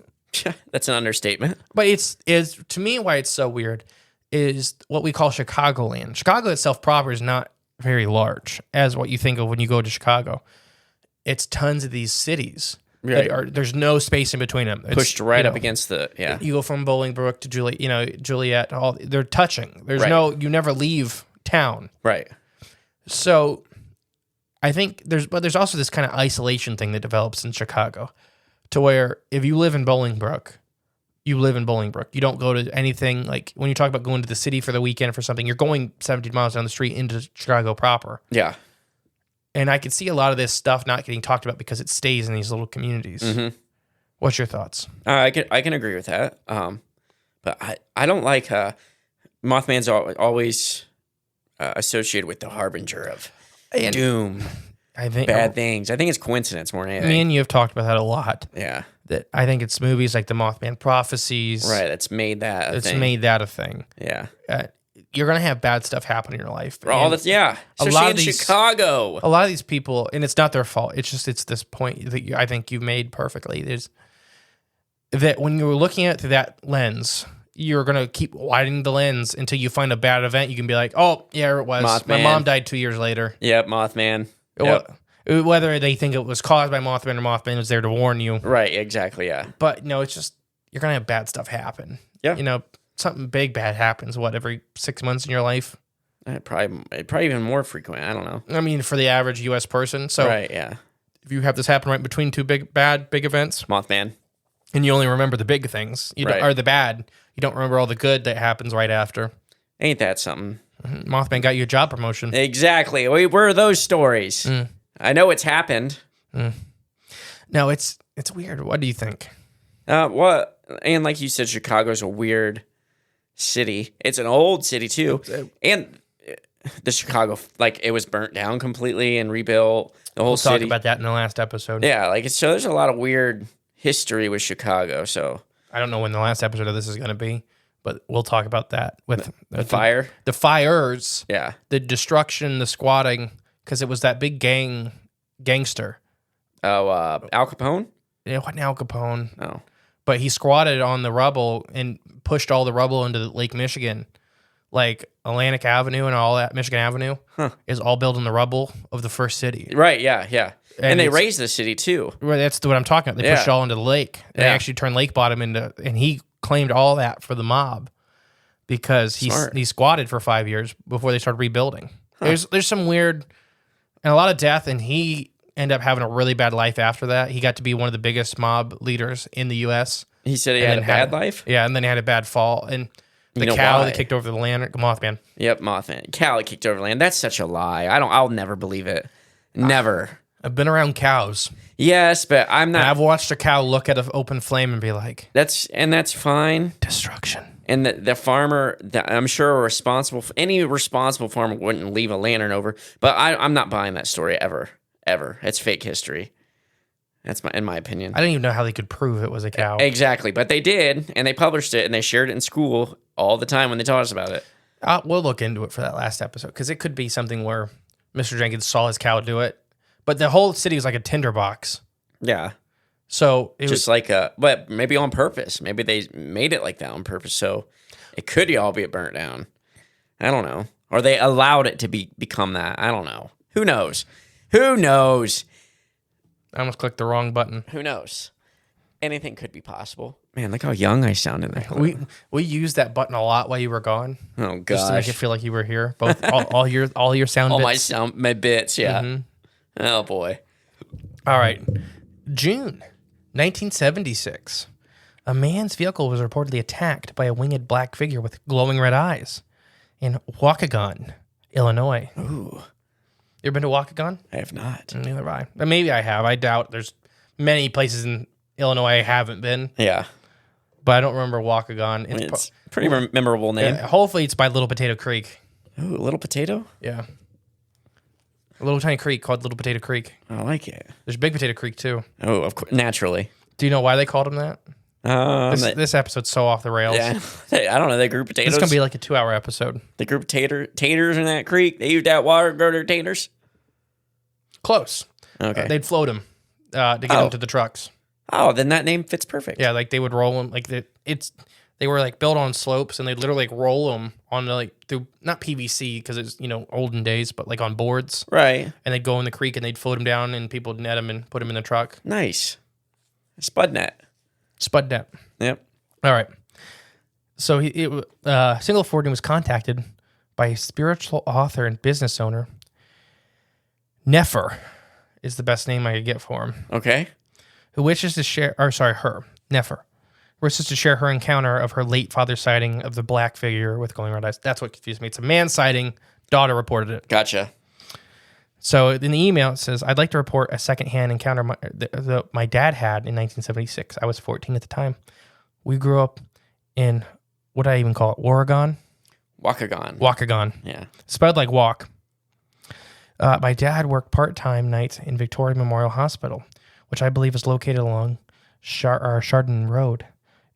That's an understatement. But it's to me, why it's so weird is what we call Chicagoland. Chicago itself proper is not very large as what you think of when you go to Chicago. It's tons of these cities. Right. There's no space in between them. It's, pushed right up against the, yeah. You go from Bolingbrook to Juliet, they're touching. There's Right. you never leave town. Right. So I think there's also this kind of isolation thing that develops in Chicago to where if you live in Bolingbrook, you live in Bolingbrook. You don't go to anything like when you talk about going to the city for the weekend for something, you're going 17 miles down the street into Chicago proper. Yeah. And I could see a lot of this stuff not getting talked about because it stays in these little communities. Mm-hmm. What's your thoughts? I can agree with that. But I don't like Mothman's always associated with the harbinger of doom, I think bad things. I think it's coincidence more than anything. me and you have talked about that a lot. Yeah. That I think it's movies like the Mothman Prophecies. Right. It's made that a thing. Made that a thing. Yeah. You're gonna have bad stuff happen in your life. All this, yeah. A Especially lot in of these, Chicago. A lot of these people, and it's not their fault. It's this point that I think you've made perfectly. Is that when you're looking at it through that lens, you're gonna keep widening the lens until you find a bad event. You can be like, oh yeah, it was. Mothman. My mom died 2 years later. Yep, Mothman. Yep. Whether they think it was caused by Mothman or Mothman was there to warn you. Right, exactly, yeah. But no, it's just you're gonna have bad stuff happen. Yeah. Something bad happens. Every 6 months in your life? Probably even more frequent. I don't know. I mean, for the average U.S. person. So right, yeah. If you have this happen right between two big events, Mothman, and you only remember the big things, or the bad, you don't remember all the good that happens right after. Ain't that something? Mothman got you a job promotion. Exactly. Where are those stories? I know it's happened. No, it's weird. What do you think? What? And like you said, Chicago's a weird city. It's an old city too, and the Chicago, like, it was burnt down completely and rebuilt. The whole city. We'll talk about that in the last episode. Yeah, so there's a lot of weird history with Chicago. So I don't know when the last episode of this is going to be, but we'll talk about that with the fire, the fires, yeah, the destruction, the squatting, because it was that big gangster. Oh, Al Capone. Yeah, what Al Capone? Oh. But he squatted on the rubble and pushed all the rubble into Lake Michigan. Like Atlantic Avenue and all that, Michigan Avenue, is all built in the rubble of the first city. Right, yeah. And they raised the city too. Right, that's what I'm talking about. They pushed it all into the lake. They actually turned Lake Bottom into, and he claimed all that for the mob because he squatted for 5 years before they started rebuilding. There's some weird, and a lot of death, and he ended up having a really bad life after that. He got to be one of the biggest mob leaders in the U.S. He said he had a bad life? Yeah, and then he had a bad fall. And The cow that kicked over the lantern. Mothman. Yep, Mothman. Cow that kicked over land. That's such a lie. I'll never believe it. Never. I've been around cows. Yes, but I'm not. And I've watched a cow look at an open flame and be like, That's fine. destruction. And the farmer, I'm sure any responsible farmer wouldn't leave a lantern over. But I'm not buying that story ever. It's fake history. That's in my opinion. I didn't even know how they could prove it was a cow. Exactly, but they did, and they published it, and they shared it in school all the time when they taught us about it. We'll look into it for that last episode because it could be something where Mr. Jenkins saw his cow do it, but the whole city was like a tinderbox. Yeah. So it Just like but maybe on purpose. Maybe they made it like that on purpose, so it could all be burnt down. I don't know, or they allowed it to become that. I don't know. Who knows? I almost clicked the wrong button. Who knows? Anything could be possible. Man, look how young I sound in that. We used that button a lot while you were gone. Oh gosh, just to make it feel like you were here. Both all your sound bits. my bits. Yeah. Mm-hmm. Oh boy. All right. June 1976. A man's vehicle was reportedly attacked by a winged black figure with glowing red eyes in Waukegan, Illinois. Ooh. You ever been to Waukegan? I have not. Neither have I. Maybe I have. I doubt there's many places in Illinois I haven't been. Yeah. But I don't remember Waukegan. It's a pretty memorable name. Hopefully it's by Little Potato Creek. Ooh, Little Potato? Yeah. A little tiny creek called Little Potato Creek. I like it. There's Big Potato Creek too. Oh, of course. Naturally. Do you know why they called them that? This episode's so off the rails. Yeah. I don't know. They grew potatoes. It's going to be like a 2-hour episode. They grew taters in that creek. They used that water to grow their taters. Close. Okay. They'd float them to get them to the trucks. Oh, then that name fits perfect. Yeah, like they would roll them. Like they were like built on slopes, and they'd literally like roll them on through not PVC because it's olden days, but like on boards. Right. And they'd go in the creek and they'd float them down, and people would net them and put them in the truck. Nice. Spud net. Yep. All right. So Singular Fortean was contacted by a spiritual author and business owner. Nefer is the best name I could get for him. Okay. Who wishes to share, Nefer, wishes to share her encounter of her late father's sighting of the black figure with glowing red eyes. That's what confused me. It's a man sighting. Daughter reported it. Gotcha. So in the email, it says, I'd like to report a secondhand encounter my dad had in 1976. I was 14 at the time. We grew up in, what did I even call it? Oregon? Waukegan. Yeah. Spelled like walk. My dad worked part-time nights in Victoria Memorial Hospital, which I believe is located along Chardon Road.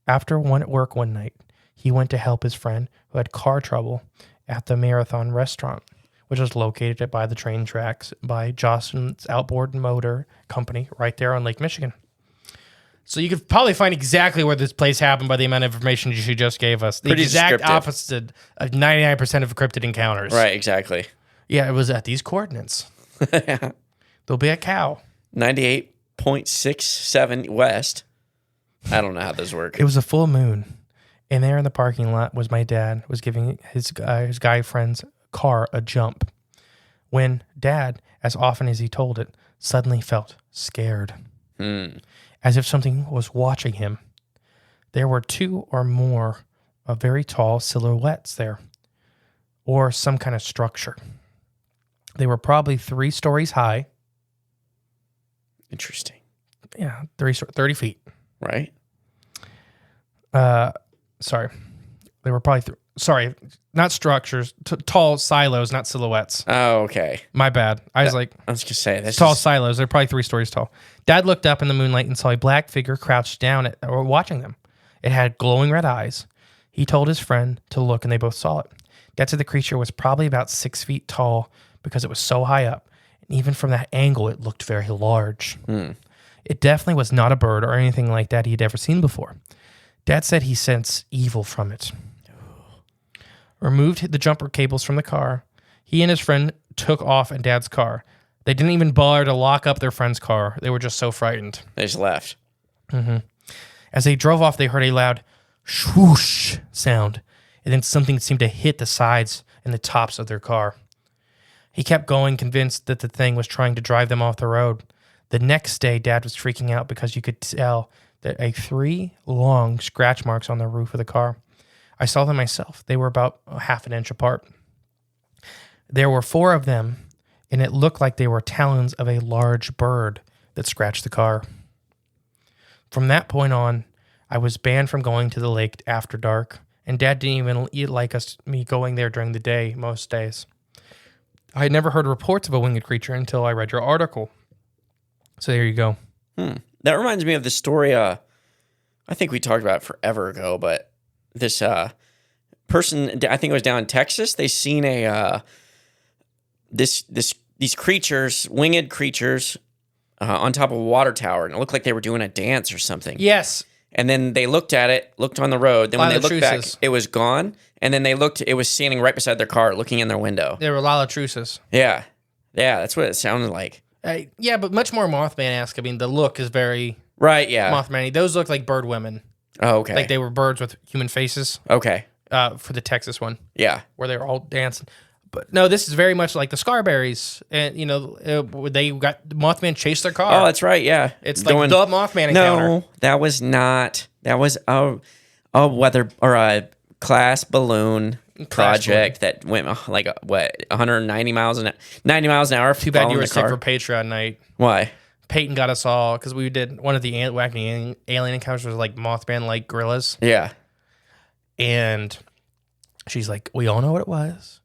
After work one night, he went to help his friend who had car trouble at the Marathon Restaurant, which was located by the train tracks by Jocelyn's Outboard Motor Company right there on Lake Michigan. So you could probably find exactly where this place happened by the amount of information she just gave us. The exact opposite of 99% of cryptid encounters. Right, exactly. Yeah, it was at these coordinates. There'll be a cow. 98.67 west. I don't know how those work. It was a full moon. And there in the parking lot was my dad, was giving his guy friend's car a jump. When Dad, as often as he told it, suddenly felt scared. As if something was watching him. There were 2 or more of very tall silhouettes there. Or some kind of structure. They were probably 3 stories high. Interesting. Yeah, 30 feet. Right? Sorry. They were probably, not structures, tall silos, not silhouettes. Oh, okay. My bad. I was going to say this. Tall silos. They're probably 3 stories tall. Dad looked up in the moonlight and saw a black figure crouched down or watching them. It had glowing red eyes. He told his friend to look, and they both saw it. Dad said the creature was probably about 6 feet tall because it was so high up. And even from that angle, it looked very large. It definitely was not a bird or anything like that he had ever seen before. Dad said he sensed evil from it. Removed the jumper cables from the car. He and his friend took off in Dad's car. They didn't even bother to lock up their friend's car. They were just so frightened. They just left. As they drove off, they heard a loud swoosh sound, and then something seemed to hit the sides and the tops of their car. He kept going, convinced that the thing was trying to drive them off the road. The next day, Dad was freaking out because you could tell that 3 long scratch marks on the roof of the car. I saw them myself. They were about half an inch apart. There were 4 of them, and it looked like they were talons of a large bird that scratched the car. From that point on, I was banned from going to the lake after dark, and Dad didn't even like me going there during the day most days. I had never heard reports of a winged creature until I read your article. So there you go. That reminds me of the story. I think we talked about it forever ago, but this person, I think it was down in Texas. They seen these creatures, winged creatures, on top of a water tower, and it looked like they were doing a dance or something. Yes. And then they looked at it, looked on the road. Then when they looked back, Lalatrusas. it was gone. And then they looked, it was standing right beside their car, looking in their window. They were Lalatrusas. Yeah. Yeah, that's what it sounded like. Yeah, but much more Mothman-esque. I mean, the look is very Right, yeah. Mothman-y. Those look like bird women. Oh, okay. Like they were birds with human faces Okay. for the Texas one, Yeah. where they were all dancing. But no, this is very much like the Scarberries. And, they got Mothman chased their car. Oh, that's right, yeah. It's like the Mothman encounter. No, that was not. That was a weather or a class balloon project that went 190 miles an 90 miles an hour. Too bad you were the sick car. for Patreon night. Why? Peyton got us all because we did one of the wacky alien encounters was like Mothman like gorillas. Yeah. And she's like, we all know what it was.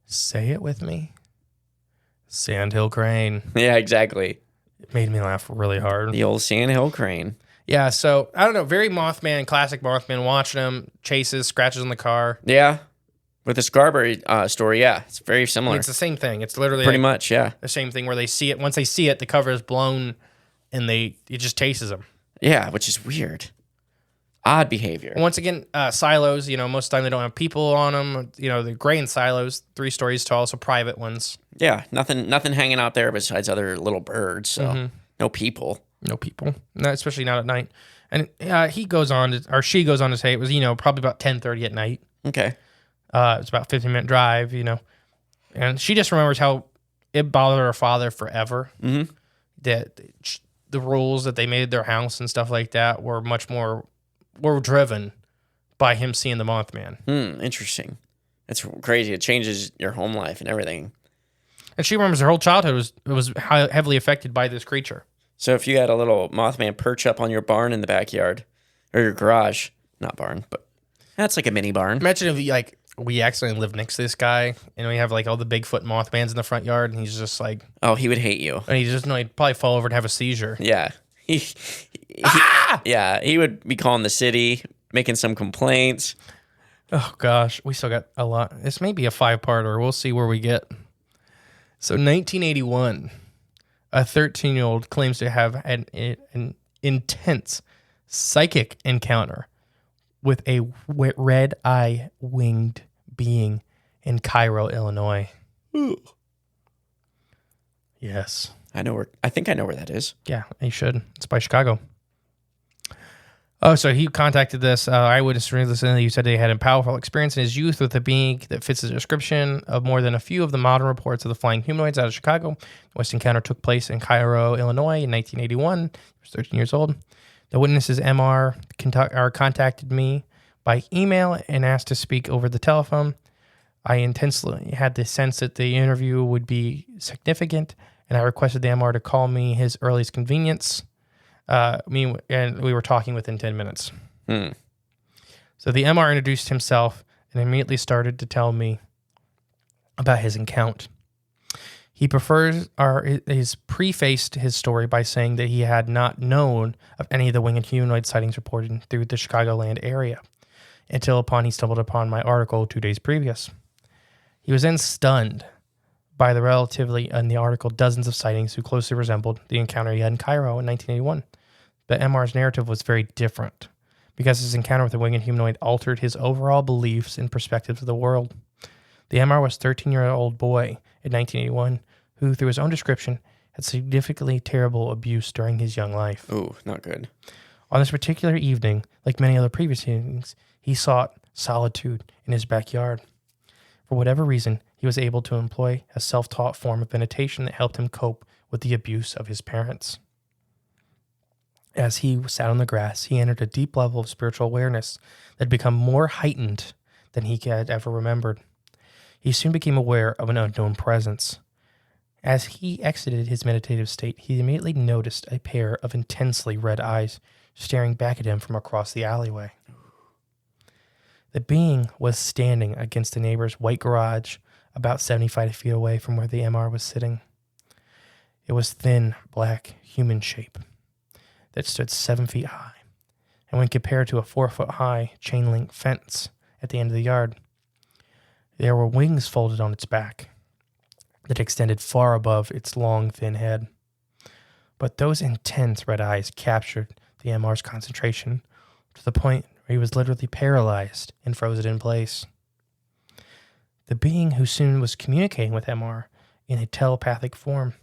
Say it with me. Sandhill crane. Yeah, exactly. It made me laugh really hard. The old Sandhill crane. Yeah, so I don't know. Very Mothman, classic Mothman. Watching him, chases, scratches on the car. Yeah. With the Scarberry story, yeah. It's very I similar. mean, it's the same thing. It's literally Pretty like much, yeah. the same thing where they see it. Once they see it, the cover is blown and it just chases them. Yeah, which is weird. Odd behavior. Once again, silos, most of the time they don't have people on them. They're gray in silos, 3 stories tall, so private ones. Yeah, nothing hanging out there besides other little birds, so no people. No people, especially not at night. And she goes on to say it was, probably about 10:30 at night. Okay. It's about a 15-minute drive, And she just remembers how it bothered her father forever. Mm-hmm. That the rules that they made their house and stuff like that were were driven by him seeing the Mothman. Interesting. That's crazy. It changes your home life and everything. And she remembers her whole childhood was heavily affected by this creature. So if you had a little Mothman perch up on your barn in the backyard, or your garage, not barn, but that's like a mini barn. Imagine if we accidentally lived next to this guy and we have all the Bigfoot Mothmans in the front yard and he's just like, Oh, he would hate you. and he'd probably fall over and have a seizure. Yeah. Yeah, he would be calling the city, making some complaints. Oh gosh, we still got a lot. This may be a 5-parter. We'll see where we get. So 1981, a 13-year-old claims to have had an intense psychic encounter with a red-eye winged being in Cairo, Illinois. Ooh. Yes. I think I know where that is. Yeah, you should. It's by Chicago. Oh, so he contacted this eyewitness recently who said he had a powerful experience in his youth with a being that fits the description of more than a few of the modern reports of the flying humanoids out of Chicago. The West encounter took place in Cairo, Illinois in 1981. He was 13 years old. The witness's MR contacted me by email and asked to speak over the telephone. I intensely had the sense that the interview would be significant, and I requested the MR to call me his earliest convenience. We were talking within 10 minutes. So the MR introduced himself and immediately started to tell me about his encounter. He prefaced his story by saying that he had not known of any of the winged humanoid sightings reported through the Chicagoland area until he stumbled upon my article 2 days previous. He was then stunned by the relatively, in the article, dozens of sightings who closely resembled the encounter he had in Cairo in 1981. But MR's narrative was very different because his encounter with the winged humanoid altered his overall beliefs and perspectives of the world. The MR was a 13-year-old boy in 1981 who, through his own description, had significantly terrible abuse during his young life. Ooh, not good. On this particular evening, like many other previous evenings, he sought solitude in his backyard. For whatever reason, he was able to employ a self-taught form of meditation that helped him cope with the abuse of his parents. As he sat on the grass, he entered a deep level of spiritual awareness that had become more heightened than he had ever remembered. He soon became aware of an unknown presence. As he exited his meditative state, he immediately noticed a pair of intensely red eyes staring back at him from across the alleyway. The being was standing against the neighbor's white garage about 75 feet away from where the MR was sitting. It was thin, black, human shape that stood 7 feet high, and when compared to a 4-foot-high chain-link fence at the end of the yard, there were wings folded on its back that extended far above its long, thin head. But those intense red eyes captured the MR's concentration to the point where he was literally paralyzed and frozen in place. The being who soon was communicating with MR in a telepathic form,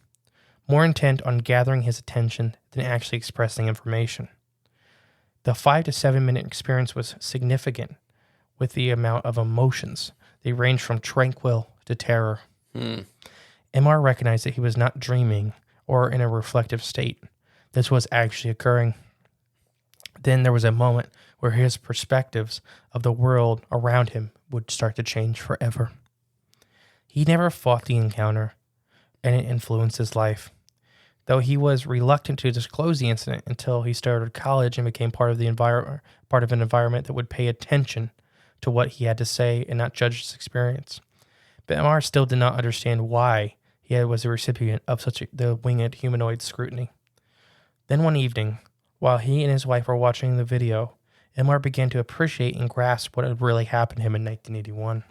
more intent on gathering his attention than actually expressing information. The 5 to 7 minute experience was significant with the amount of emotions. They ranged from tranquil to terror. MR recognized that he was not dreaming or in a reflective state. This was actually occurring. Then there was a moment where his perspectives of the world around him would start to change forever. He never fought the encounter, and it influenced his life. Though he was reluctant to disclose the incident until he started college and became part of an environment that would pay attention to what he had to say and not judge his experience. But MR still did not understand why he was a recipient of the winged humanoid scrutiny. Then one evening, while he and his wife were watching the video, MR began to appreciate and grasp what had really happened to him in 1981.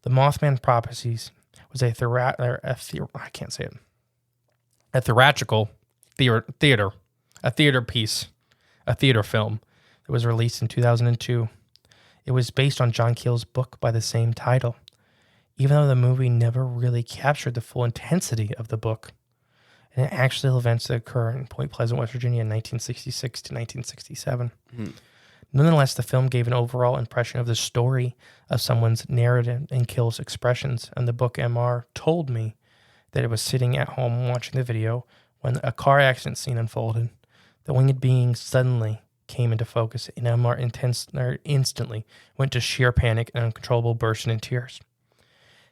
The Mothman prophecies was a theatrical film that was released in 2002. It was based on John Keel's book by the same title, even though the movie never really captured the full intensity of the book and actual events that occur in Point Pleasant, West Virginia in 1966 to 1967. Nonetheless, the film gave an overall impression of the story of someone's narrative and Keel's expressions, and the book MR told me that it was sitting at home watching the video when a car accident scene unfolded. The winged being suddenly came into focus, and MR instantly went to sheer panic and uncontrollable burst in tears.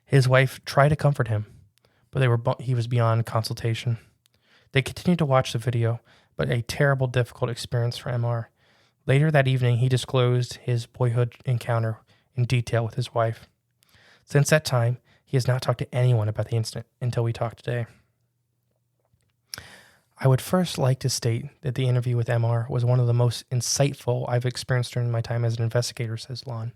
His wife tried to comfort him, but he was beyond consultation. They continued to watch the video, but a terrible, difficult experience for MR. Later that evening, he disclosed his boyhood encounter in detail with his wife. Since that time, he has not talked to anyone about the incident until we talk today. I would first like to state that the interview with MR was one of the most insightful I've experienced during my time as an investigator, says Lon.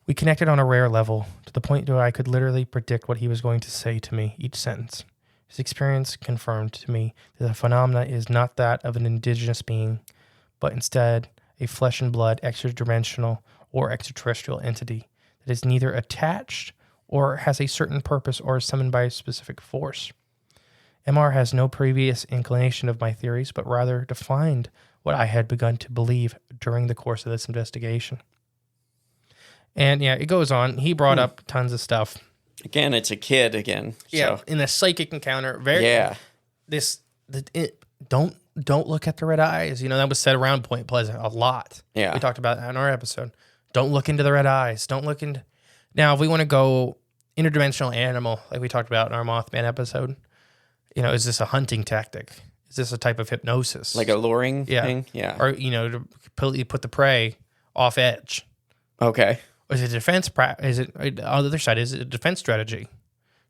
We connected on a rare level, to the point where I could literally predict what he was going to say to me each sentence. His experience confirmed to me that the phenomena is not that of an indigenous being, but instead a flesh and blood extra-dimensional or extraterrestrial entity that is neither attached or has a certain purpose or is summoned by a specific force. MR has no previous inclination of my theories, but rather defined what I had begun to believe during the course of this investigation. And yeah, it goes on. He brought up tons of stuff. Again, it's a kid again. Yeah, So. in the psychic encounter. Don't look at the red eyes. You know, that was said around Point Pleasant a lot. Yeah. We talked about that in our episode. Don't look into the red eyes. Don't look into... Now, if we want to go interdimensional animal, like we talked about in our Mothman episode, you know, is this a hunting tactic? Is this a type of hypnosis? Like a luring thing? Yeah. Or, you know, to completely put the prey off edge. Okay. Or is it defense? Is it on the other side? Is it a defense strategy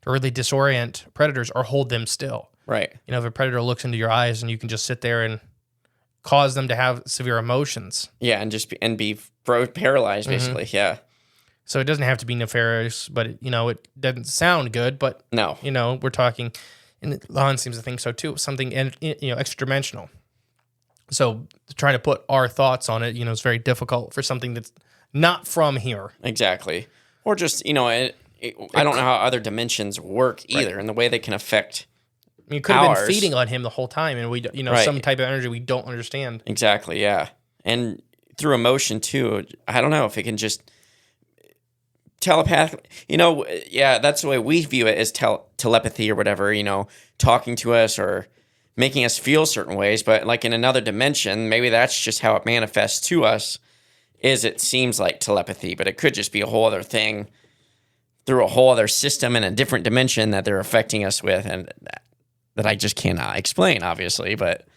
to really disorient predators or hold them still? Right. You know, if a predator looks into your eyes and you can just sit there and cause them to have severe emotions. Yeah, and just be paralyzed, basically. Yeah. So it doesn't have to be nefarious, but you know, it doesn't sound good. But No. you know, we're talking, and Lon seems to think so too. Something extra dimensional. So trying to put our thoughts on it, you know, is very difficult for something that's not from here. Exactly. Or just, you know, I don't know how other dimensions work either, and the way they can affect. I mean, it could have been ours. feeding on him the whole time, and we, you know, Right. some type of energy we don't understand. Exactly. Yeah. And through emotion too. I don't know if it can just telepathic. You know, yeah, that's the way we view it, as telepathy or whatever. You know, talking to us or making us feel certain ways, but like in another dimension, maybe that's just how it manifests to us. Is it seems like telepathy, but it could just be a whole other thing through a whole other system in a different dimension that they're affecting us with, and that I just cannot explain, obviously, but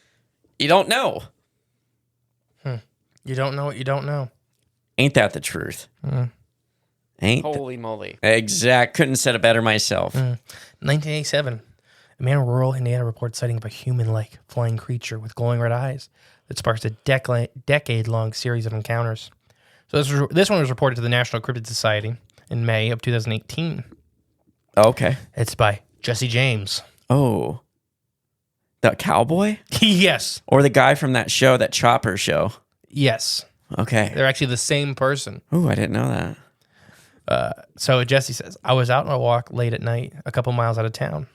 you don't know. You don't know what you don't know. Ain't that the truth? Ain't Holy moly. Exact. Couldn't said it better myself. 1987, a man in rural Indiana reports sighting of a human-like flying creature with glowing red eyes that sparks a decade-long series of encounters. So this one was reported to the National Cryptids Society in May of 2018. Okay. It's by Jesse James. Oh. The cowboy? Yes. Or the guy from that show, that Chopper show? Yes. Okay. They're actually the same person. Ooh, I didn't know that. So Jesse says, I was out on a walk late at night, a couple miles out of town,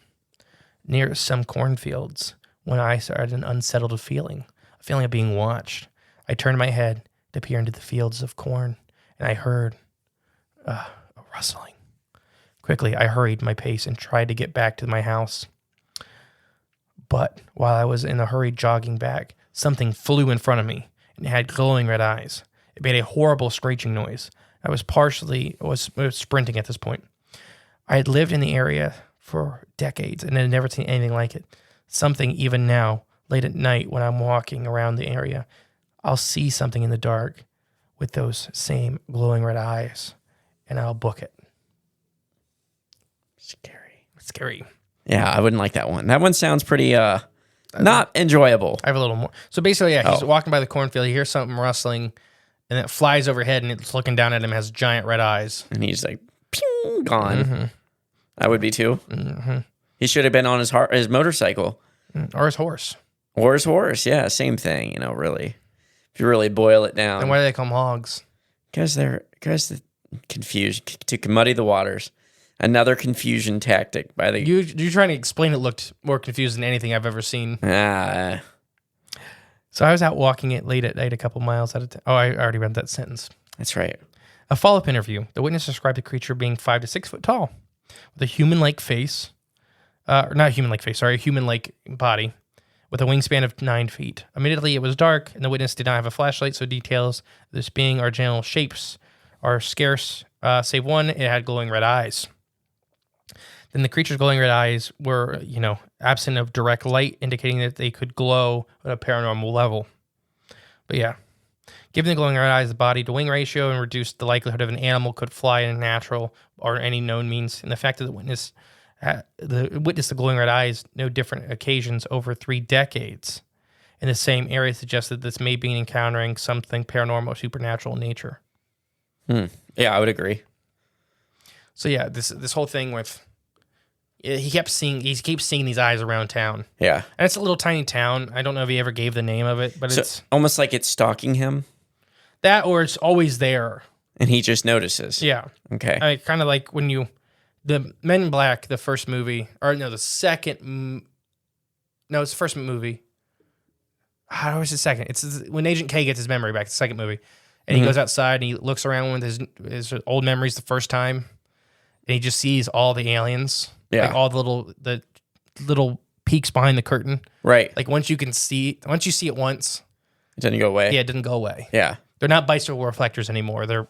near some cornfields, when I started an unsettled feeling, a feeling of being watched. I turned my head to peer into the fields of corn, and I heard a rustling. Quickly, I hurried my pace and tried to get back to my house. But while I was in a hurry jogging back, something flew in front of me, and it had glowing red eyes. It made a horrible screeching noise. I was sprinting at this point. I had lived in the area for decades and had never seen anything like it. Something even now, late at night when I'm walking around the area, I'll see something in the dark with those same glowing red eyes, and I'll book it. Scary. Yeah, I wouldn't like that one. That one sounds pretty not enjoyable. I have a little more. So basically, he's walking by the cornfield. He hears something rustling, and it flies overhead, and it's looking down at him, has giant red eyes. And he's like, pew, gone. Mm-hmm. I would be too. Mm-hmm. He should have been on his motorcycle. Or his horse. Or his horse, yeah, same thing, really. If you really boil it down. And why do they call them hogs? Because they're confused, to muddy the waters. Another confusion tactic by the... You trying to explain it looked more confused than anything I've ever seen. So I was out walking it late at night, a couple miles out of town. Oh, I already read that sentence. That's right. A follow-up interview. The witness described the creature being 5 to 6 foot tall, with a human-like face. Not human-like face, sorry, a human-like body, with a wingspan of 9 feet. Immediately, it was dark, and the witness did not have a flashlight, so details of this being or general shapes are scarce, save one, it had glowing red eyes. Then the creature's glowing red eyes were, absent of direct light, indicating that they could glow at a paranormal level. But yeah, given the glowing red eyes, the body to wing ratio, and reduced the likelihood of an animal could fly in a natural or any known means, and the fact that the witness the glowing red eyes no different occasions over 3 decades in the same area suggested this may be encountering something paranormal or supernatural in nature. Yeah, I would agree. So yeah, this whole thing with he keeps seeing these eyes around town. Yeah. And it's a little tiny town. I don't know if he ever gave the name of it, but So, it's almost like it's stalking him, that, or it's always there. and he just notices. Yeah. Okay. Kind of like when the Men in Black, the first movie, or no, the second, no, it's the first movie. How was the second? It's when Agent K gets his memory back, the second movie. And he goes outside and he looks around with his old memories the first time. And he just sees all the aliens. Yeah. Like all the little peeks behind the curtain. Right. Like once you see it once, It doesn't go away. yeah, it doesn't go away. Yeah. They're not bicycle reflectors anymore. They're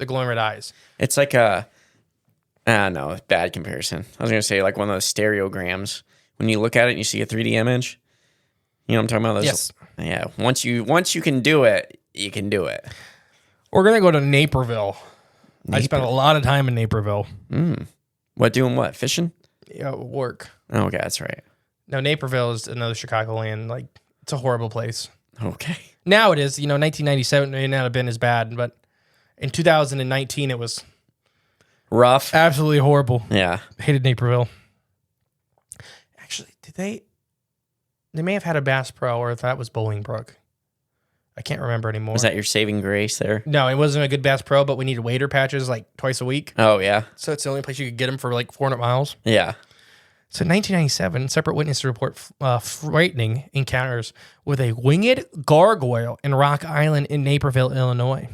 glowing red eyes. It's like no, bad comparison. I was going to say like one of those stereograms. When you look at it and you see a 3D image, you know what I'm talking about? Those, Yes. Yeah. Once you can do it, you can do it. We're gonna go to Naperville. I spent a lot of time in Naperville. What, doing what? Fishing? Yeah, work. Oh, okay, that's right. No, Naperville is another Chicagoland. Like, it's a horrible place. Okay. Now it is. 1997 may not have been as bad, but in 2019 it was Rough. absolutely horrible. Yeah. Hated Naperville. Actually, they may have had a Bass Pro, or if that was Bolingbrook. I can't remember anymore. Was that your saving grace there? No, it wasn't a good Bass Pro, but we needed wader patches like twice a week. Oh, yeah. So it's the only place you could get them for like 400 miles. Yeah. So in 1997, separate witnesses report frightening encounters with a winged gargoyle in Rock Island in Naperville, Illinois.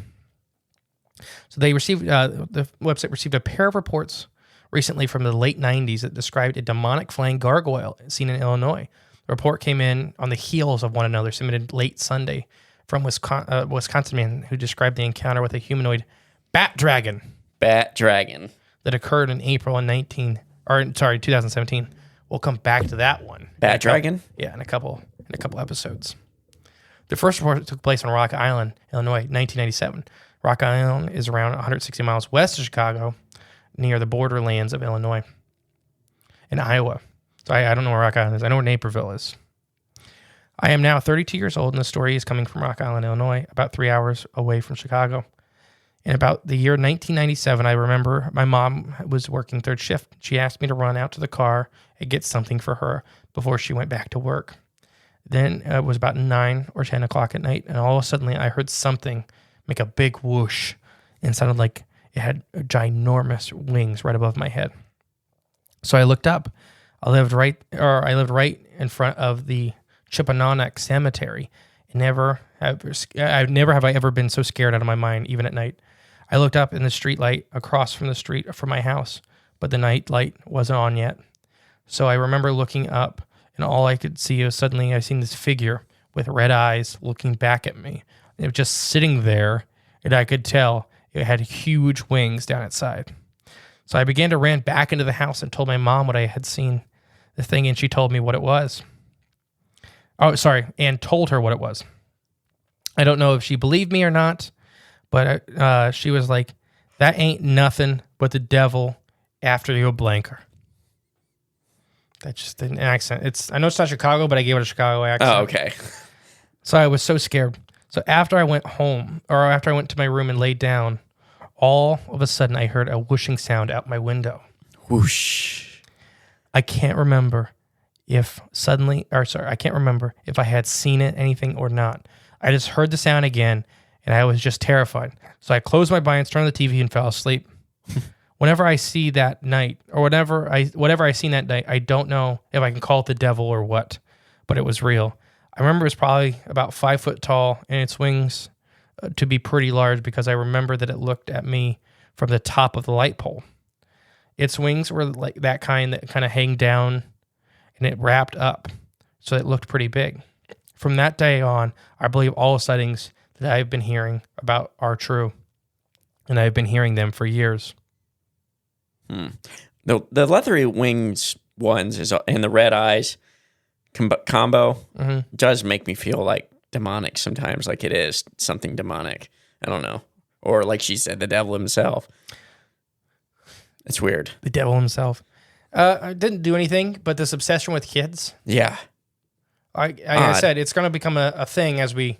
So they received the website received a pair of reports recently from the late 90s that described a demonic flying gargoyle seen in Illinois. The report came in on the heels of one another, submitted late Sunday from Wisconsin man who described the encounter with a humanoid bat dragon Bat dragon. that occurred in April in 2017. We'll come back to that one. Bat dragon? Yeah, in a couple episodes. The first report took place on Rock Island, Illinois, 1997. Rock Island is around 160 miles west of Chicago, near the borderlands of Illinois and Iowa. So I don't know where Rock Island is. I know where Naperville is. I am now 32 years old, and the story is coming from Rock Island, Illinois, about 3 hours away from Chicago. In about the year 1997, I remember my mom was working third shift. She asked me to run out to the car and get something for her before she went back to work. Then it was about 9 or 10 o'clock at night, and all of a sudden I heard something make a big whoosh, and it sounded like it had ginormous wings right above my head. So I looked up. I lived right in front of the Chippewa Cemetery. Never have I ever been so scared out of my mind, even at night. I looked up in the street light across from the street from my house, but the night light wasn't on yet. So I remember looking up, and all I could see was suddenly I seen this figure with red eyes looking back at me. It was just sitting there, and I could tell it had huge wings down its side. So I began to run back into the house and told my mom what I had seen, the thing, and she told me what it was. And told her what it was. I don't know if she believed me or not, but she was like, that ain't nothing but the devil after you blanker. That's just an accent. I know it's not Chicago, but I gave it a Chicago accent. Oh, okay. So I was so scared. So after I went to my room and laid down, all of a sudden I heard a whooshing sound out my window. Whoosh. I can't remember if I had seen anything or not. I just heard the sound again, and I was just terrified. So I closed my blinds, turned on the TV, and fell asleep. Whenever I see that night, or whatever I seen that night, I don't know if I can call it the devil or what, but it was real. I remember it was probably about 5 foot tall, and its wings to be pretty large because I remember that it looked at me from the top of the light pole. Its wings were like that kind of hang down, and it wrapped up, so it looked pretty big. From that day on, I believe all sightings that I've been hearing about are true, and I've been hearing them for years. The leathery wings ones and the red eyes combo does make me feel like demonic sometimes, like it is something demonic. I don't know. Or like she said, the devil himself. It's weird. The devil himself. I didn't do anything, but this obsession with kids. Yeah. I said, it's going to become a thing as we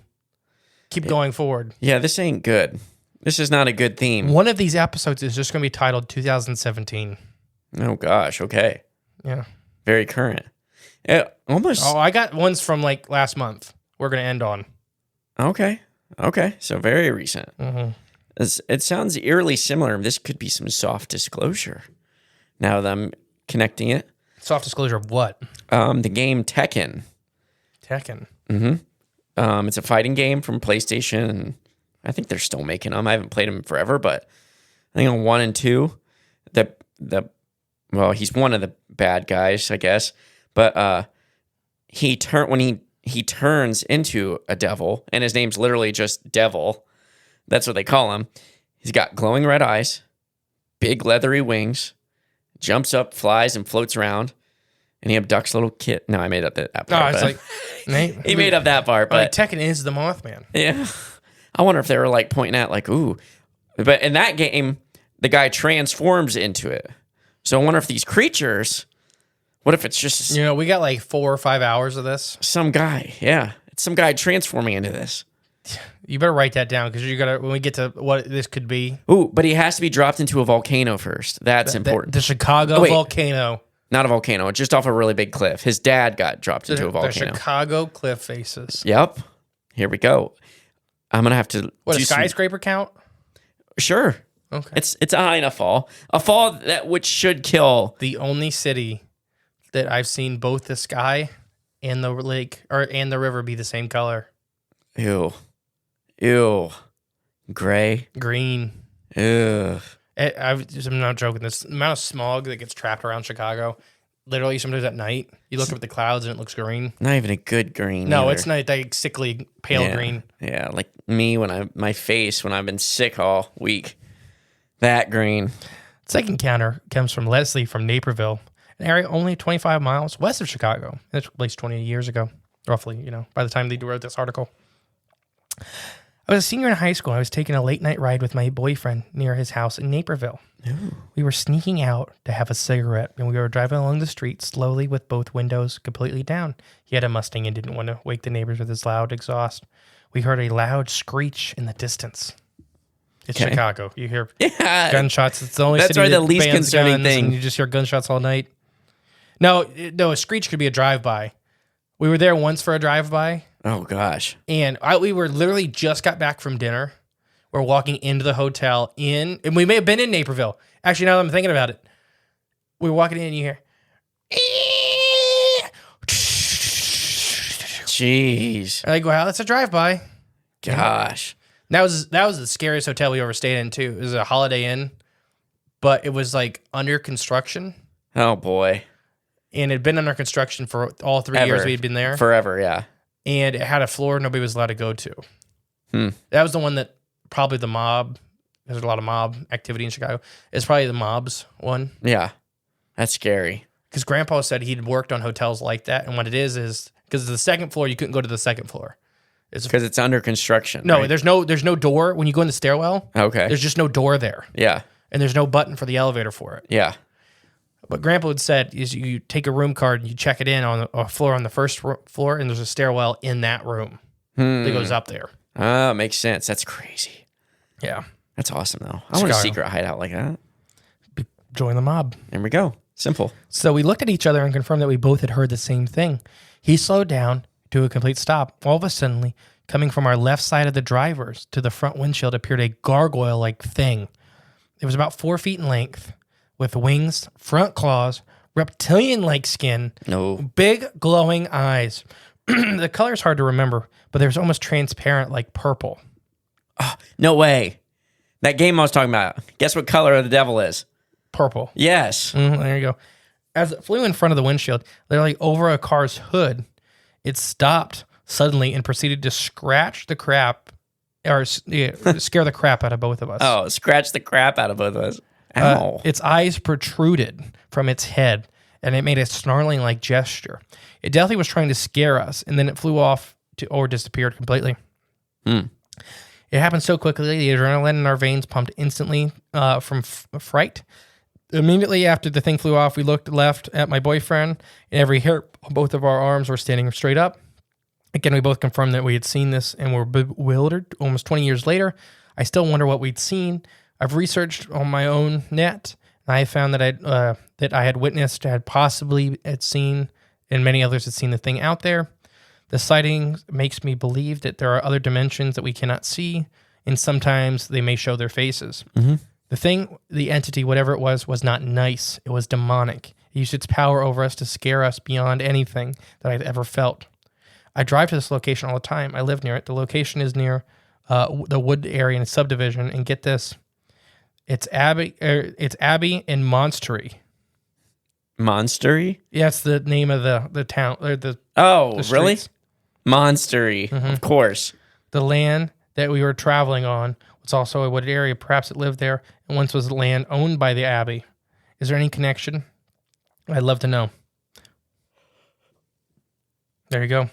keep going forward. Yeah, this ain't good. This is not a good theme. One of these episodes is just going to be titled 2017. Oh, gosh. Okay. Yeah. Very current. Almost. Oh, I got ones from like last month. We're going to end on. Okay. So very recent. Mm-hmm. It sounds eerily similar. This could be some soft disclosure. Now that I'm connecting it. Soft disclosure of what? The game Tekken. Tekken. Mm-hmm. It's a fighting game from PlayStation. And I think they're still making them. I haven't played them forever, but I think on 1 and 2, he's one of the bad guys, I guess. But when he turns into a devil, and his name's literally just Devil. That's what they call him. He's got glowing red eyes, big leathery wings, jumps up, flies, and floats around, and he abducts little kid. No, I made up that part. No, it's like he made up that part, but Tekken is the Mothman. Yeah. I wonder if they were like pointing at like, ooh. But in that game, the guy transforms into it. So I wonder if these creatures, what if it's just... we got like 4 or 5 hours of this. Some guy, yeah. It's some guy transforming into this. You better write that down because when we get to what this could be. Ooh, but he has to be dropped into a volcano first. That's important. The Chicago volcano. Not a volcano, just off a really big cliff. His dad got dropped into a volcano. The Chicago cliff faces. Yep. Here we go. I'm going to have to... What, a skyscraper count? Sure. Okay. It's a high enough fall. A fall which should kill... The only city that I've seen both the sky and the lake and the river be the same color. Ew. Gray. Green. Ew. I'm not joking. This amount of smog that gets trapped around Chicago, literally sometimes at night. You look up at the clouds and it looks green. Not even a good green. No, either. it's not like sickly pale Yeah. green. Yeah, like me my face when I've been sick all week. That green. Second encounter comes from Leslie from Naperville, an area only 25 miles west of Chicago. That took place 20 years ago, roughly, by the time they wrote this article. I was a senior in high school. I was taking a late night ride with my boyfriend near his house in Naperville. Ooh. We were sneaking out to have a cigarette, and we were driving along the street slowly with both windows completely down. He had a Mustang and didn't want to wake the neighbors with his loud exhaust. We heard a loud screech in the distance. It's Chicago. You hear gunshots. It's the only That's city probably that the least bans concerning guns, thing. and you just hear gunshots all night. No, a screech could be a drive-by. We were there once for a drive-by. Oh, gosh. And we were literally just got back from dinner. We're walking into the hotel and we may have been in Naperville. Actually, now that I'm thinking about it, we were walking in and you hear, Jeez. like, wow, that's a drive-by. Gosh. That was the scariest hotel we ever stayed in too. It was a Holiday Inn, but it was like under construction. Oh, boy. And it had been under construction for all 3 years we'd been there. Forever, yeah. And it had a floor nobody was allowed to go to. That was the one that probably the mob, there's a lot of mob activity in Chicago. It's probably the mob's one. Yeah. That's scary. Because Grandpa said he'd worked on hotels like that. And what it is because the second floor, you couldn't go to the second floor. Because it's under construction. No, right? there's no door. When you go in the stairwell, Okay. there's just no door there. Yeah. And there's no button for the elevator for it. Yeah. What Grandpa had said is you take a room card and you check it in on a floor on the first floor, and there's a stairwell in that room that goes up there. Oh, makes sense. That's crazy. Yeah. That's awesome, though. I want a secret hideout like that. Join the mob. There we go. Simple. So we looked at each other and confirmed that we both had heard the same thing. He slowed down to a complete stop. All of a sudden, coming from our left side of the driver's to the front windshield appeared a gargoyle-like thing. It was about 4 feet in length, with wings, front claws, reptilian-like skin, big glowing eyes. The color's hard to remember, but there's almost transparent like purple. Oh, no way. That game I was talking about. Guess what color the devil is? Purple. Yes. There you go. As it flew in front of the windshield, literally over a car's hood, it stopped suddenly and proceeded to scratch the crap, or scare the crap out of both of us. Oh, scratch the crap out of both of us. Ow. Its eyes protruded from its head, and it made a snarling-like gesture. It definitely was trying to scare us, and then it flew off or disappeared completely. It happened so quickly, the adrenaline in our veins pumped instantly from fright. Immediately after the thing flew off, we looked left at my boyfriend, and every hair on both of our arms were standing straight up. Again, we both confirmed that we had seen this and were bewildered. Almost 20 years later, I still wonder what we'd seen. I've researched on my own net, and I found that I had witnessed, had possibly had seen, and many others had seen the thing out there. The sighting makes me believe that there are other dimensions that we cannot see, and sometimes they may show their faces. The thing, the entity, whatever it was not nice. It was demonic. It used its power over us to scare us beyond anything that I've ever felt. I drive to this location all the time. I live near it. The location is near the wood area in a subdivision, and get this. It's Abbey and Monstery. Monstery? Yeah, it's the name of the town. Or the really? streets. Monstery, of course. The land that we were traveling on was also a wooded area. Perhaps it lived there and once was land owned by the Abbey. Is there any connection? I'd love to know. There you go.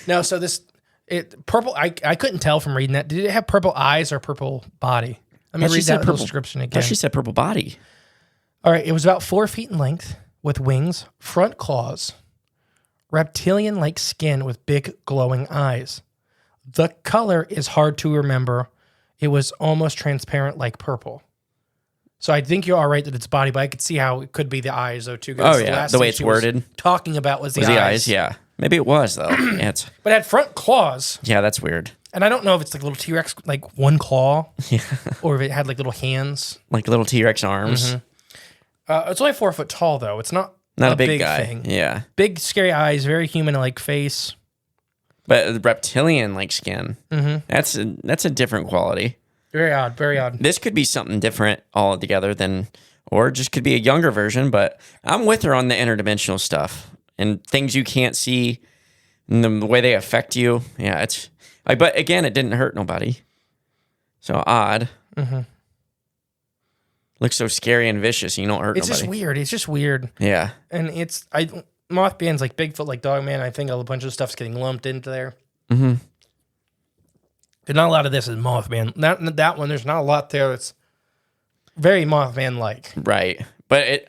No, so purple. I couldn't tell from reading that. Did it have purple eyes or purple body? Let me read that little description I again. thought she said purple body. All right, it was about 4 feet in length, with wings, front claws, reptilian-like skin with big glowing eyes. The color is hard to remember. It was almost transparent like purple. So I think you're all right that it's body, but I could see how it could be the eyes, though, too. Oh, yeah, the way it's worded. Talking about was the eyes, yeah. Maybe it was, though. Yeah, but it had front claws. Yeah, that's weird. And I don't know if it's like little T-Rex, like one claw, or if it had like little hands. Like little T-Rex arms. It's only 4 foot tall, though. It's not a big guy. thing. Yeah. Big, scary eyes, very human-like face. But the reptilian-like skin, that's a different quality. Very odd, very odd. This could be something different altogether than Or it just could be a younger version, but I'm with her on the interdimensional stuff and things you can't see and the way they affect you. Yeah, it's like, but again, it didn't hurt nobody. So odd. Mm-hmm. Looks so scary and vicious. And you don't hurt It's nobody. just weird. It's just weird. Yeah. And Mothman's like Bigfoot, like Dogman. I think a bunch of stuff's getting lumped into there. Mm-hmm. But not a lot of this is Mothman. That one, there's not a lot there that's very Mothman-like. Right. But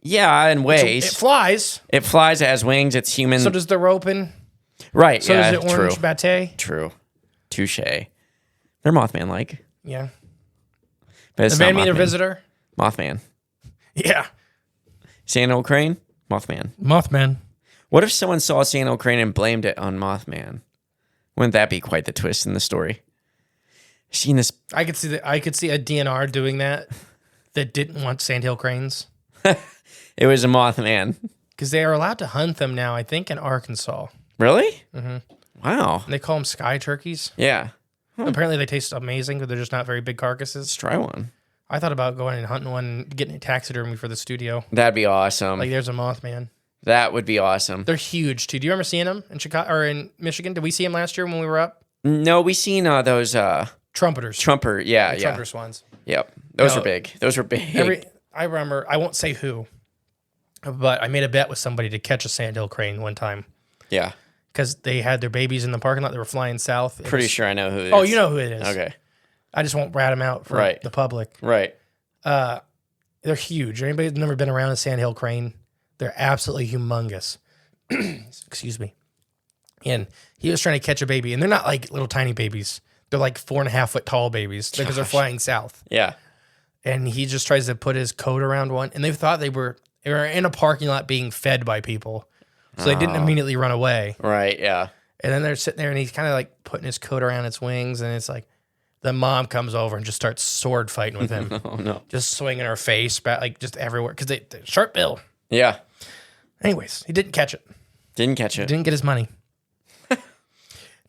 yeah, in ways. It flies. It flies, it has wings, it's human. So does the Ropin. Right, So yeah, does the Orange true. Bate. True. Touche. They're Mothman-like. Yeah. But it's The not Van Meter Mothman. Visitor. Mothman. Yeah. Sandhill Crane? Mothman. Mothman. What if someone saw Sandhill Crane and blamed it on Mothman? Wouldn't that be quite the twist in the story? Seen this? I could see a DNR doing that didn't want sandhill cranes. It was a Mothman. Because they are allowed to hunt them now, I think, in Arkansas. Really? Mm-hmm. Wow. And they call them sky turkeys. Yeah. Apparently they taste amazing, but they're just not very big carcasses. Let's try one. I thought about going and hunting one and getting a taxidermy for the studio. That'd be awesome. Like there's a Mothman. That would be awesome. They're huge too. Do you remember seeing them in Chicago or in Michigan? Did we see them last year when we were up? No, we seen those Trumpeters. Trumpeter swans. Yep. Those No. were big. Those were big. I remember, I won't say who, but I made a bet with somebody to catch a sandhill crane one time Yeah. because they had their babies in the parking lot. They were flying south. Pretty sure I know who it is. Oh, you know who it is. Okay. I just won't rat them out for Right. the public. Right. They're huge. Anybody who's never been around a sandhill crane, they're absolutely humongous. Excuse me. And he was trying to catch a baby, and they're not like little tiny babies. They're like 4.5 foot tall babies because they're flying south. Yeah. And he just tries to put his coat around one, and they thought they were in a parking lot being fed by people, so they didn't immediately run away. Right. Yeah. And then they're sitting there, and he's kind of like putting his coat around its wings, and it's like the mom comes over and just starts sword fighting with him, Oh no. just swinging her face back like just everywhere because they sharp bill. Yeah. Anyways, he didn't catch it. Didn't catch it. Didn't get his money.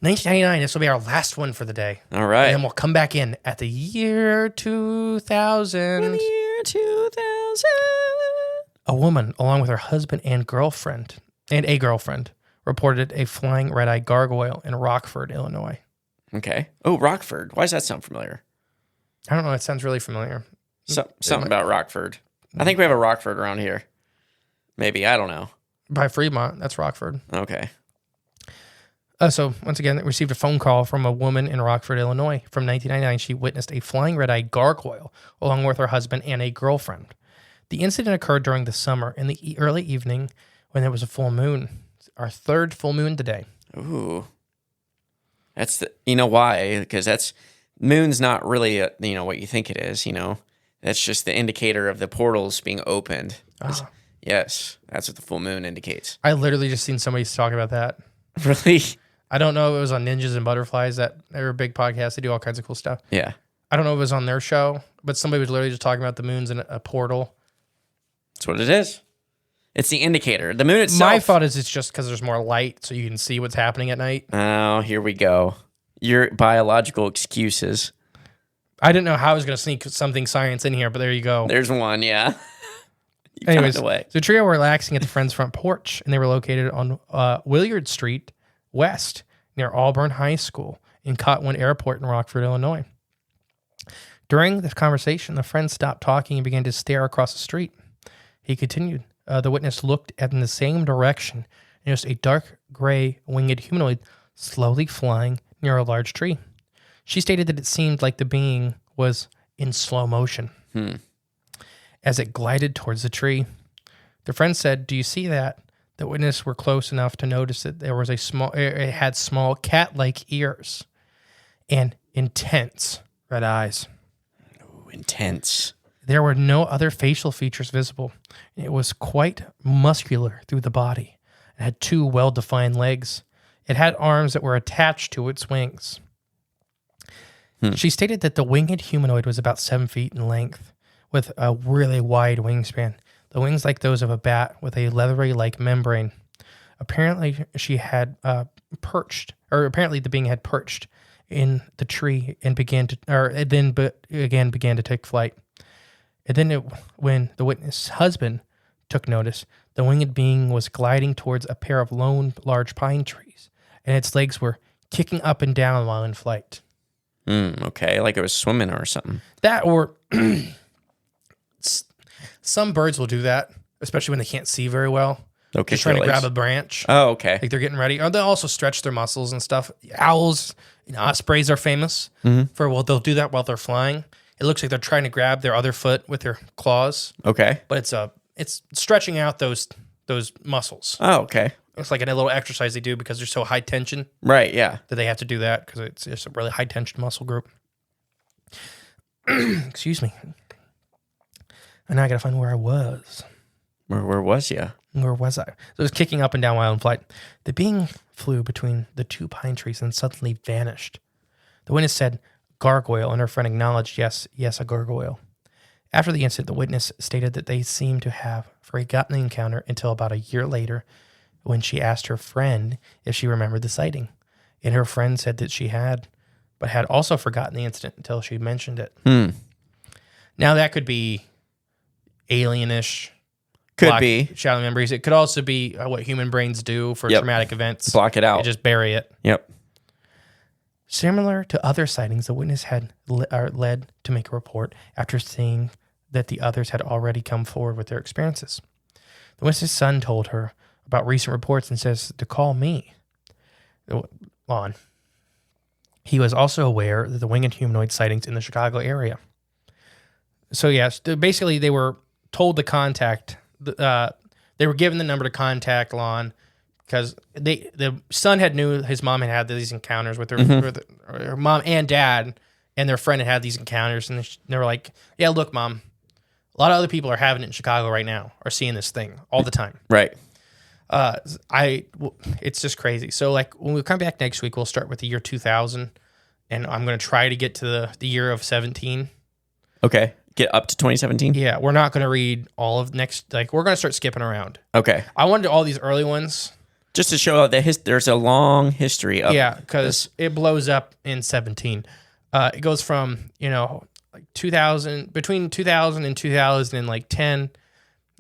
1999. This will be our last one for the day. All right. And then we'll come back in at the year 2000. In the year 2000. A woman, along with her husband and a girlfriend, reported a flying red-eyed gargoyle in Rockford, Illinois. Okay. Oh, Rockford. Why does that sound familiar? I don't know. It sounds really familiar. Something about Rockford. I think we have a Rockford around here. Maybe. I don't know. By Fremont, that's Rockford. Okay. So, once again, they received a phone call from a woman in Rockford, Illinois. From 1999, she witnessed a flying red-eyed gargoyle along with her husband and a girlfriend. The incident occurred during the summer in the early evening when there was a full moon. Our third full moon today. Ooh. That's why? Because moon's not really, what you think it is, That's just the indicator of the portals being opened. Yes. That's what the full moon indicates. I literally just seen somebody talk about that. Really? I don't know if it was on Ninjas and Butterflies. They're a big podcast. They do all kinds of cool stuff. Yeah. I don't know if it was on their show, but somebody was literally just talking about the moon's in a portal. That's what it is. It's the indicator. The moon itself. My thought is it's just because there's more light, so you can see what's happening at night. Oh, here we go. Your biological excuses. I didn't know how I was going to sneak something science in here, but there you go. There's one, yeah. You Anyways, found a way. the trio were relaxing at the friend's front porch, and they were located on Williard Street West near Auburn High School in Cottonwood Airport in Rockford, Illinois. During this conversation, the friend stopped talking and began to stare across the street. He continued. The witness looked in the same direction and noticed a dark gray winged humanoid slowly flying near a large tree. She stated that it seemed like the being was in slow motion as it glided towards the tree. The friend said, "Do you see that?" The witness were close enough to notice that there was it had small cat-like ears and intense red eyes. Ooh, intense. There were no other facial features visible. It was quite muscular through the body and had 2 well-defined legs. It had arms that were attached to its wings. She stated that the winged humanoid was about 7 feet in length with a really wide wingspan. The wings like those of a bat with a leathery-like membrane. Apparently, she had apparently the being had perched in the tree and began to take flight. And then when the witness' husband took notice, the winged being was gliding towards a pair of lone large pine trees, and its legs were kicking up and down while in flight. Okay, like it was swimming or something. That or some birds will do that, especially when they can't see very well. Okay, Just trying to grab a branch. Oh, okay. Like they're getting ready. Or they'll also stretch their muscles and stuff. Owls, ospreys are famous for, well, they'll do that while they're flying. It looks like they're trying to grab their other foot with their claws, Okay. but it's stretching out those muscles. Oh, okay. It's like a little exercise they do because they're so high tension Right, yeah. that they have to do that because it's just a really high tension muscle group. Excuse me. And now I gotta find where I was. Where was you? Where was I? So it was kicking up and down while in flight. The being flew between the two pine trees and suddenly vanished. The witness said, "Gargoyle," and her friend acknowledged, yes, a gargoyle. After the incident, the witness stated that they seemed to have forgotten the encounter until about a year later when she asked her friend if she remembered the sighting. And her friend said that she had, but had also forgotten the incident until she mentioned it. Now that could be alienish. Could be. Shadow memories. It could also be what human brains do for Yep. traumatic events. Block it out. They just bury it. Yep. Similar to other sightings, the witness had led to make a report after seeing that the others had already come forward with their experiences. The witness's son told her about recent reports and says to call me. On. He was also aware that the winged humanoid sightings in the Chicago area. So yes, basically they were told to contact. They were given the number to contact Lon because the son knew his mom had these encounters with her mom and dad, and their friend had these encounters, and they were like, "Yeah, look, Mom, a lot of other people are having it in Chicago right now, are seeing this thing all the time." Right. It's just crazy. So like when we come back next week, we'll start with the year 2000, and I'm going to try to get to the year of 17. Okay. Get up to 2017? Yeah, we're not going to read all of next. Like we're going to start skipping around. Okay. I wanted to do all these early ones. Just to show that there's a long history of because it blows up in 17. It goes from, like 2000, between 2000 and 2010.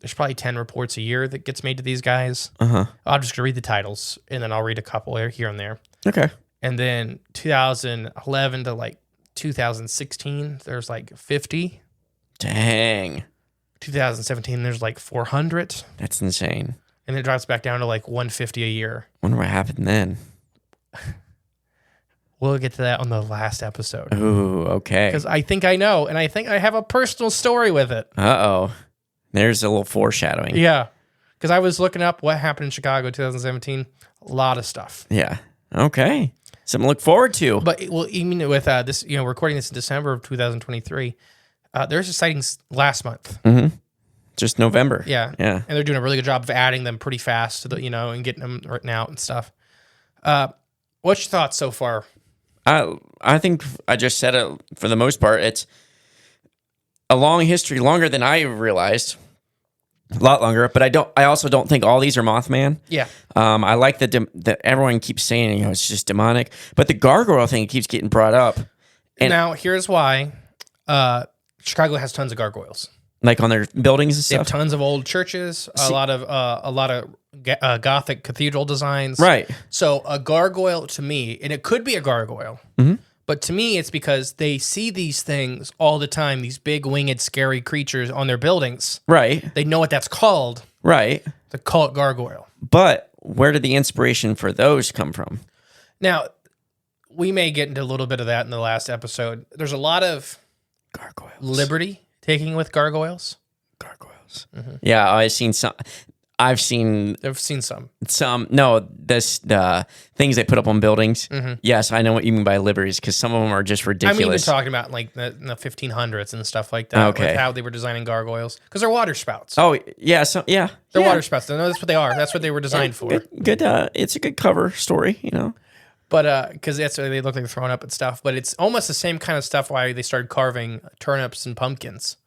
There's probably 10 reports a year that gets made to these guys. I'm just going to read the titles, and then I'll read a couple here and there. Okay. And then 2011 to like 2016, there's like 50. Dang. 2017, there's like 400. That's insane. And it drops back down to like 150 a year. Wonder what happened then. We'll get to that on the last episode. Ooh, okay. Because I think I know, and I think I have a personal story with it. Uh-oh. There's a little foreshadowing. Yeah. Because I was looking up what happened in Chicago 2017. A lot of stuff. Yeah. Okay. Something to look forward to. But, even with this, recording this in December of 2023, there's a sightings last month. Mm-hmm. Just November. Yeah. Yeah. And they're doing a really good job of adding them pretty fast to the, and getting them written out and stuff. What's your thoughts so far? I think I just said it for the most part. It's a long history, longer than I realized. A lot longer, but I also don't think all these are Mothman. Yeah. I like that everyone keeps saying, it's just demonic, but the gargoyle thing keeps getting brought up. And now here's why. Chicago has tons of gargoyles. Like on their buildings and They have stuff. tons of old churches, a lot of Gothic cathedral designs. Right. So a gargoyle to me, and it could be a gargoyle, but to me it's because they see these things all the time, these big winged scary creatures on their buildings. Right. They know what that's called. Right. They call it gargoyle. But where did the inspiration for those come from? Now, we may get into a little bit of that in the last episode. There's a lot of Gargoyles. liberty taking with gargoyles. Gargoyles. Yeah, I've seen some. I've seen some. The things they put up on buildings. Yes, I know what you mean by liberties because some of them are just ridiculous. I'm even talking about like in the 1500s and stuff like that. Okay. With how they were designing gargoyles because they're water spouts. Oh yeah, They're water spouts. No, that's what they are. That's what they were designed for. Good. It's a good cover story, But because that's why they look like they're throwing up and stuff. But it's almost the same kind of stuff why they started carving turnips and pumpkins.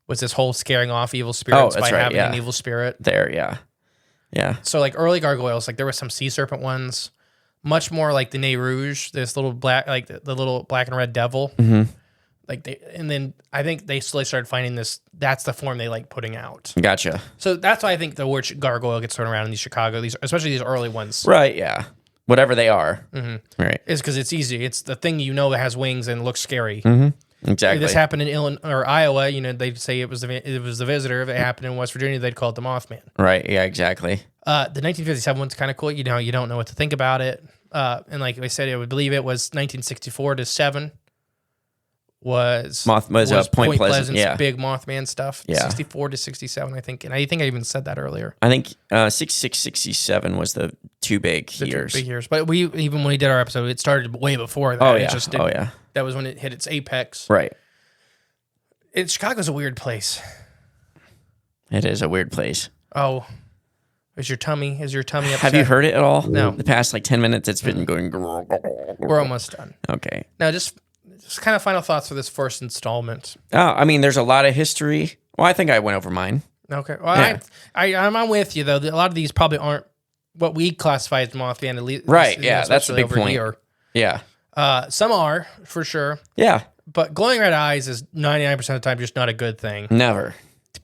Was this whole scaring off evil spirits by having an evil spirit? There, yeah. So like early gargoyles, like there were some sea serpent ones, much more like the Nez Rouge, this little black, like the little black and red devil. And then I think they slowly started finding this. That's the form they like putting out. Gotcha. So that's why I think the word gargoyle gets thrown around in these Chicago, especially these early ones. Right. Yeah. Whatever they are. Mm-hmm. Right. Is because it's easy. It's the thing that has wings and looks scary. Mm-hmm. Exactly. If this happened in Illinois or Iowa, they'd say it was the visitor. If it happened in West Virginia, they'd call it the Mothman. Right. Yeah. Exactly. The 1957 one's kind of cool. You don't know what to think about it. And like I said, I would believe it was 1964 to 7. Was Point Pleasant's big Mothman stuff. Yeah. 64 to 67, I think. And I think I even said that earlier. I think 66, 67 was the two big years. Big years. But even when we did our episode, it started way before that. Oh, yeah. That was when it hit its apex. Right. Chicago's a weird place. It is a weird place. Oh. Is your tummy upset? Have you heard it at all? No. The past 10 minutes, it's been going. We're almost done. Okay. Now, just kind of final thoughts for this first installment. I mean, there's a lot of history. Well, I think I went over mine. Okay. Well, yeah. I'm with you, though. A lot of these probably aren't what we classify as Mothman. At least, right, yeah, that's a big point. Here. Yeah. Some are, for sure. Yeah. But glowing red eyes is 99% of the time just not a good thing. Never.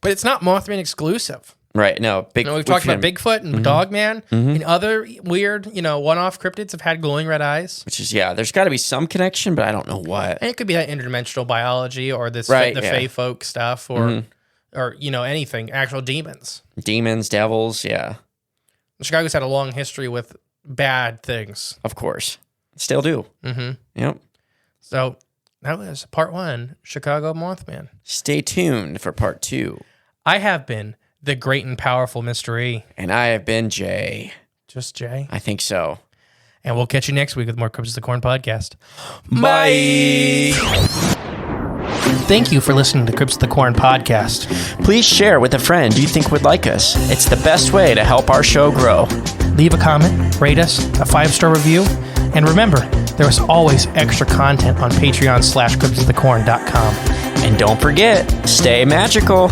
But it's not Mothman exclusive. Right, no. We've talked about Bigfoot and Dogman and other weird, one-off cryptids have had glowing red eyes. Which is, there's got to be some connection, but I don't know what. And it could be that interdimensional biology or the Fae folk stuff or anything, actual demons. Demons, devils, yeah. Chicago's had a long history with bad things. Of course. Still do. Mm-hmm. Yep. So that was part 1, Chicago Mothman. Stay tuned for part 2. I have been the great and powerful Mr. E. And I have been Jay. Just Jay? I think so. And we'll catch you next week with more Cryptids of the Corn podcast. Bye! Thank you for listening to Cryptids of the Corn podcast. Please share with a friend you think would like us. It's the best way to help our show grow. Leave a comment, rate us, a 5-star review, and remember, there is always extra content on Patreon/cryptidsofthecorn.com. And don't forget, stay magical.